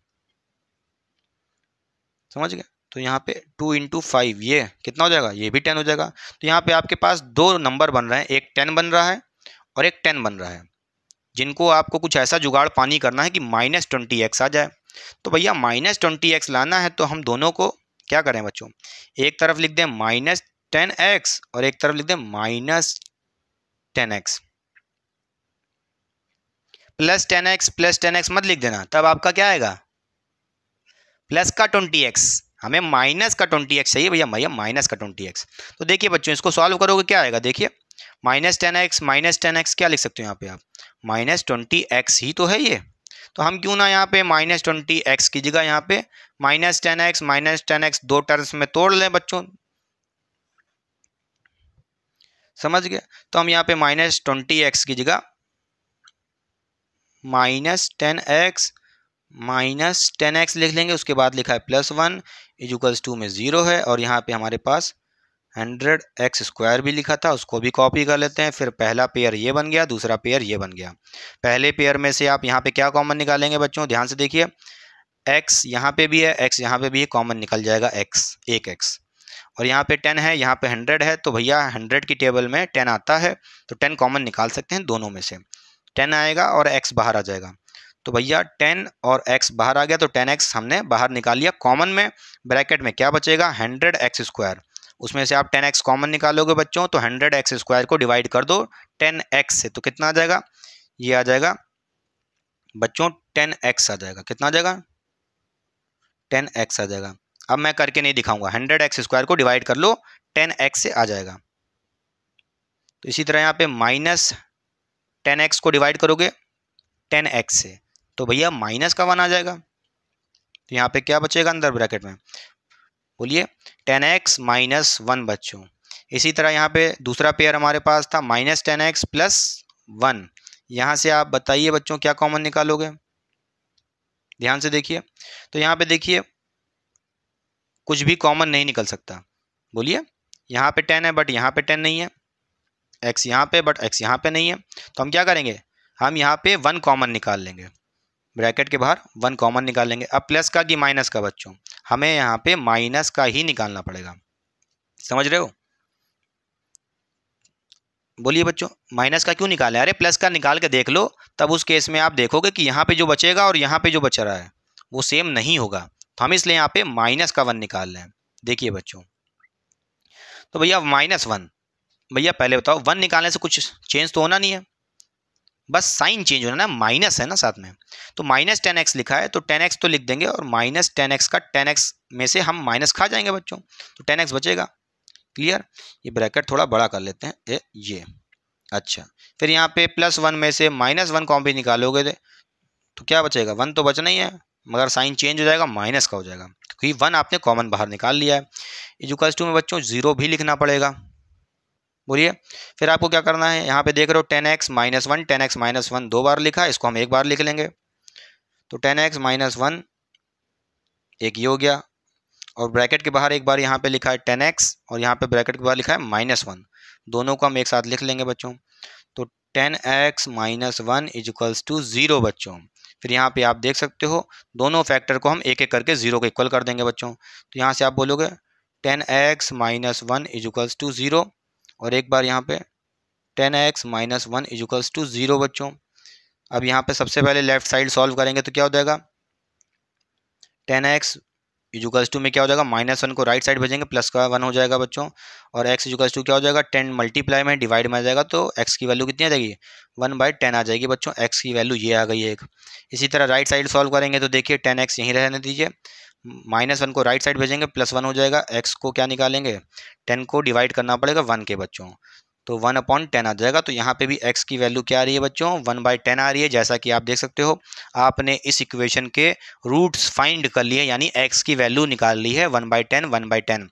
समझ गए। तो यहाँ पे 2 इंटू 5 ये कितना हो जाएगा, ये भी 10 हो जाएगा। तो यहाँ पे आपके पास दो नंबर बन रहे हैं, एक 10 बन रहा है और एक 10 बन रहा है, जिनको आपको कुछ ऐसा जुगाड़ पानी करना है कि -20x आ जाए। तो भैया -20x लाना है तो हम दोनों को क्या करें बच्चों, एक तरफ लिख दें -10x और एक तरफ लिख दें -10x। +10x मत लिख देना, तब आपका क्या आएगा, प्लस का 20x। हमें माइनस का 20x चाहिए भैया, माइनस का 20x। तो देखिए बच्चों, इसको सॉल्व करोगे क्या आएगा, देखिए -10x क्या लिख सकते हो यहाँ पे आप, -20x ही तो है ये। तो हम क्यों ना यहाँ पे -20x की जगह यहाँ पे -10x दो टर्म्स में तोड़ लें बच्चों, समझ गए। तो हम यहाँ पे -20x की जगह -10x लिख लेंगे, उसके बाद लिखा है +1 = में 0 है, और यहाँ पे हमारे पास 100x² भी लिखा था, उसको भी कॉपी कर लेते हैं। फिर पहला पेयर ये बन गया, दूसरा पेयर ये बन गया। पहले पेयर में से आप यहाँ पे क्या कॉमन निकालेंगे बच्चों, ध्यान से देखिए, x यहाँ पे भी है, x यहाँ पे भी है, कॉमन निकल जाएगा एक x। और यहाँ पे 10 है, यहाँ पे 100 है, तो भैया 100 की टेबल में 10 आता है, तो 10 कॉमन निकाल सकते हैं दोनों में से, 10 आएगा और x बाहर आ जाएगा। तो भैया 10 और x बाहर आ गया, तो 10x हमने बाहर निकाल लिया कॉमन में। ब्रैकेट में क्या बचेगा, 100x², उसमें से आप 10x कॉमन निकालोगे बच्चों, तो 100x² को डिवाइड कर दो 10x से, तो कितना आ जाएगा, ये आ जाएगा बच्चों 10x आ जाएगा। कितना आ जाएगा, 10x आ जाएगा। अब मैं करके नहीं दिखाऊंगा, 100x² को डिवाइड कर लो 10x से आ जाएगा। तो इसी तरह यहाँ पे -10x को डिवाइड करोगे 10x से, तो भैया माइनस का 1 आ जाएगा। तो यहाँ पे क्या बचेगा अंदर ब्रैकेट में, बोलिए 10x - 1 बच्चों। इसी तरह यहाँ पे दूसरा पेयर हमारे पास था -10x + 1। यहाँ से आप बताइए बच्चों क्या कॉमन निकालोगे, ध्यान से देखिए। तो यहाँ पे देखिए कुछ भी कॉमन नहीं निकल सकता, बोलिए। यहाँ पे 10 है बट यहाँ पे 10 नहीं है, x यहाँ पे बट x यहाँ पे नहीं है, तो हम क्या करेंगे, हम यहाँ पे 1 कॉमन निकाल लेंगे, ब्रैकेट के बाहर 1 कॉमन निकाल लेंगे। अब प्लस का कि माइनस का बच्चों, हमें यहाँ पे माइनस का ही निकालना पड़ेगा, समझ रहे हो। बोलिए बच्चों, माइनस का क्यों निकालें, अरे प्लस का निकाल के देख लो, तब उस केस में आप देखोगे कि यहाँ पे जो बचेगा और यहाँ पे जो बच रहा है वो सेम नहीं होगा। तो हम इसलिए यहाँ पे -1 निकाल रहे हैं। देखिए बच्चों, तो भैया -1, भैया पहले बताओ 1 निकालने से कुछ चेंज तो होना नहीं है, बस साइन चेंज होना ना, माइनस है ना साथ में। तो -10x लिखा है, तो 10x तो लिख देंगे, और -10x का 10x में से हम माइनस खा जाएंगे बच्चों, तो 10x बचेगा। क्लियर, ये ब्रैकेट थोड़ा बड़ा कर लेते हैं, ये अच्छा। फिर यहाँ पे +1 में से -1 कॉम्पी निकालोगे तो क्या बचेगा, 1 तो बचना ही है, मगर साइन चेंज हो जाएगा, माइनस का हो जाएगा, क्योंकि 1 आपने कॉमन बाहर निकाल लिया है। = में बच्चों 0 भी लिखना पड़ेगा, बोलिए। फिर आपको क्या करना है, यहाँ पे देख रहे हो 10x - 1, 10x - 1 2 बार लिखा है, इसको हम एक बार लिख लेंगे। तो 10x - 1 एक ये हो गया, और ब्रैकेट के बाहर एक बार यहाँ पे लिखा है 10x, और यहाँ पे ब्रैकेट के बाहर लिखा है -1, दोनों को हम एक साथ लिख लेंगे बच्चों। तो 10x - 1 = 0 बच्चों। फिर यहाँ पे आप देख सकते हो दोनों फैक्टर को हम एक एक करके 0 को इक्वल कर देंगे बच्चों। तो यहाँ से आप बोलोगे 10x - 1 = 0, और एक बार यहाँ पे 10x - 1 = 0 बच्चों। अब यहाँ पे सबसे पहले लेफ्ट साइड सॉल्व करेंगे तो क्या हो जाएगा, 10x = में क्या हो जाएगा, -1 को राइट साइड भेजेंगे, प्लस का 1 हो जाएगा बच्चों, और x = क्या हो जाएगा, 10 मल्टीप्लाई में डिवाइड में आ जाएगा, तो x की वैल्यू कितनी आ जाएगी, 1/10 आ जाएगी बच्चों, x की वैल्यू ये आ गई है एक। इसी तरह राइट साइड सॉल्व करेंगे तो देखिए 10x यहीं रहने दीजिए, -1 को राइट साइड भेजेंगे, +1 हो जाएगा, x को क्या निकालेंगे, 10 को डिवाइड करना पड़ेगा 1 के बच्चों, तो 1/10 आ जाएगा। तो यहाँ पे भी x की वैल्यू क्या आ रही है बच्चों, 1/10 आ रही है। जैसा कि आप देख सकते हो, आपने इस इक्वेशन के रूट्स फाइंड कर लिए, यानी x की वैल्यू निकाल ली है 1/10।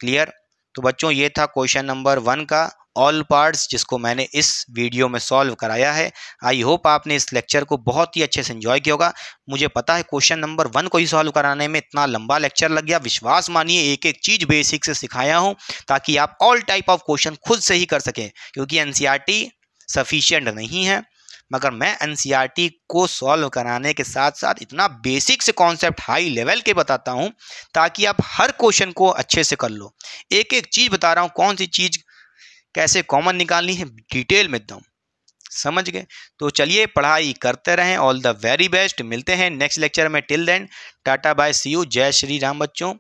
क्लियर। तो बच्चों ये था क्वेश्चन नंबर 1 का ऑल पार्ट्स, जिसको मैंने इस वीडियो में सॉल्व कराया है। आई होप आपने इस लेक्चर को बहुत ही अच्छे से एंजॉय किया होगा। मुझे पता है क्वेश्चन नंबर 1 को ही सॉल्व कराने में इतना लंबा लेक्चर लग गया, विश्वास मानिए एक एक चीज़ बेसिक से सिखाया हूँ, ताकि आप ऑल टाइप ऑफ क्वेश्चन खुद से ही कर सकें, क्योंकि एनसीईआरटी सफिशिएंट नहीं है। मगर मैं एनसीईआरटी को सॉल्व कराने के साथ साथ इतना बेसिक से कॉन्सेप्ट हाई लेवल के बताता हूँ ताकि आप हर क्वेश्चन को अच्छे से कर लो। एक एक चीज़ बता रहा हूँ, कौन सी चीज़ कैसे कॉमन निकालनी है डिटेल में एकदम, समझ गए। तो चलिए पढ़ाई करते रहें। All the very best. मिलते हैं नेक्स्ट लेक्चर में। Till then tata bye see you. जय श्री राम बच्चों।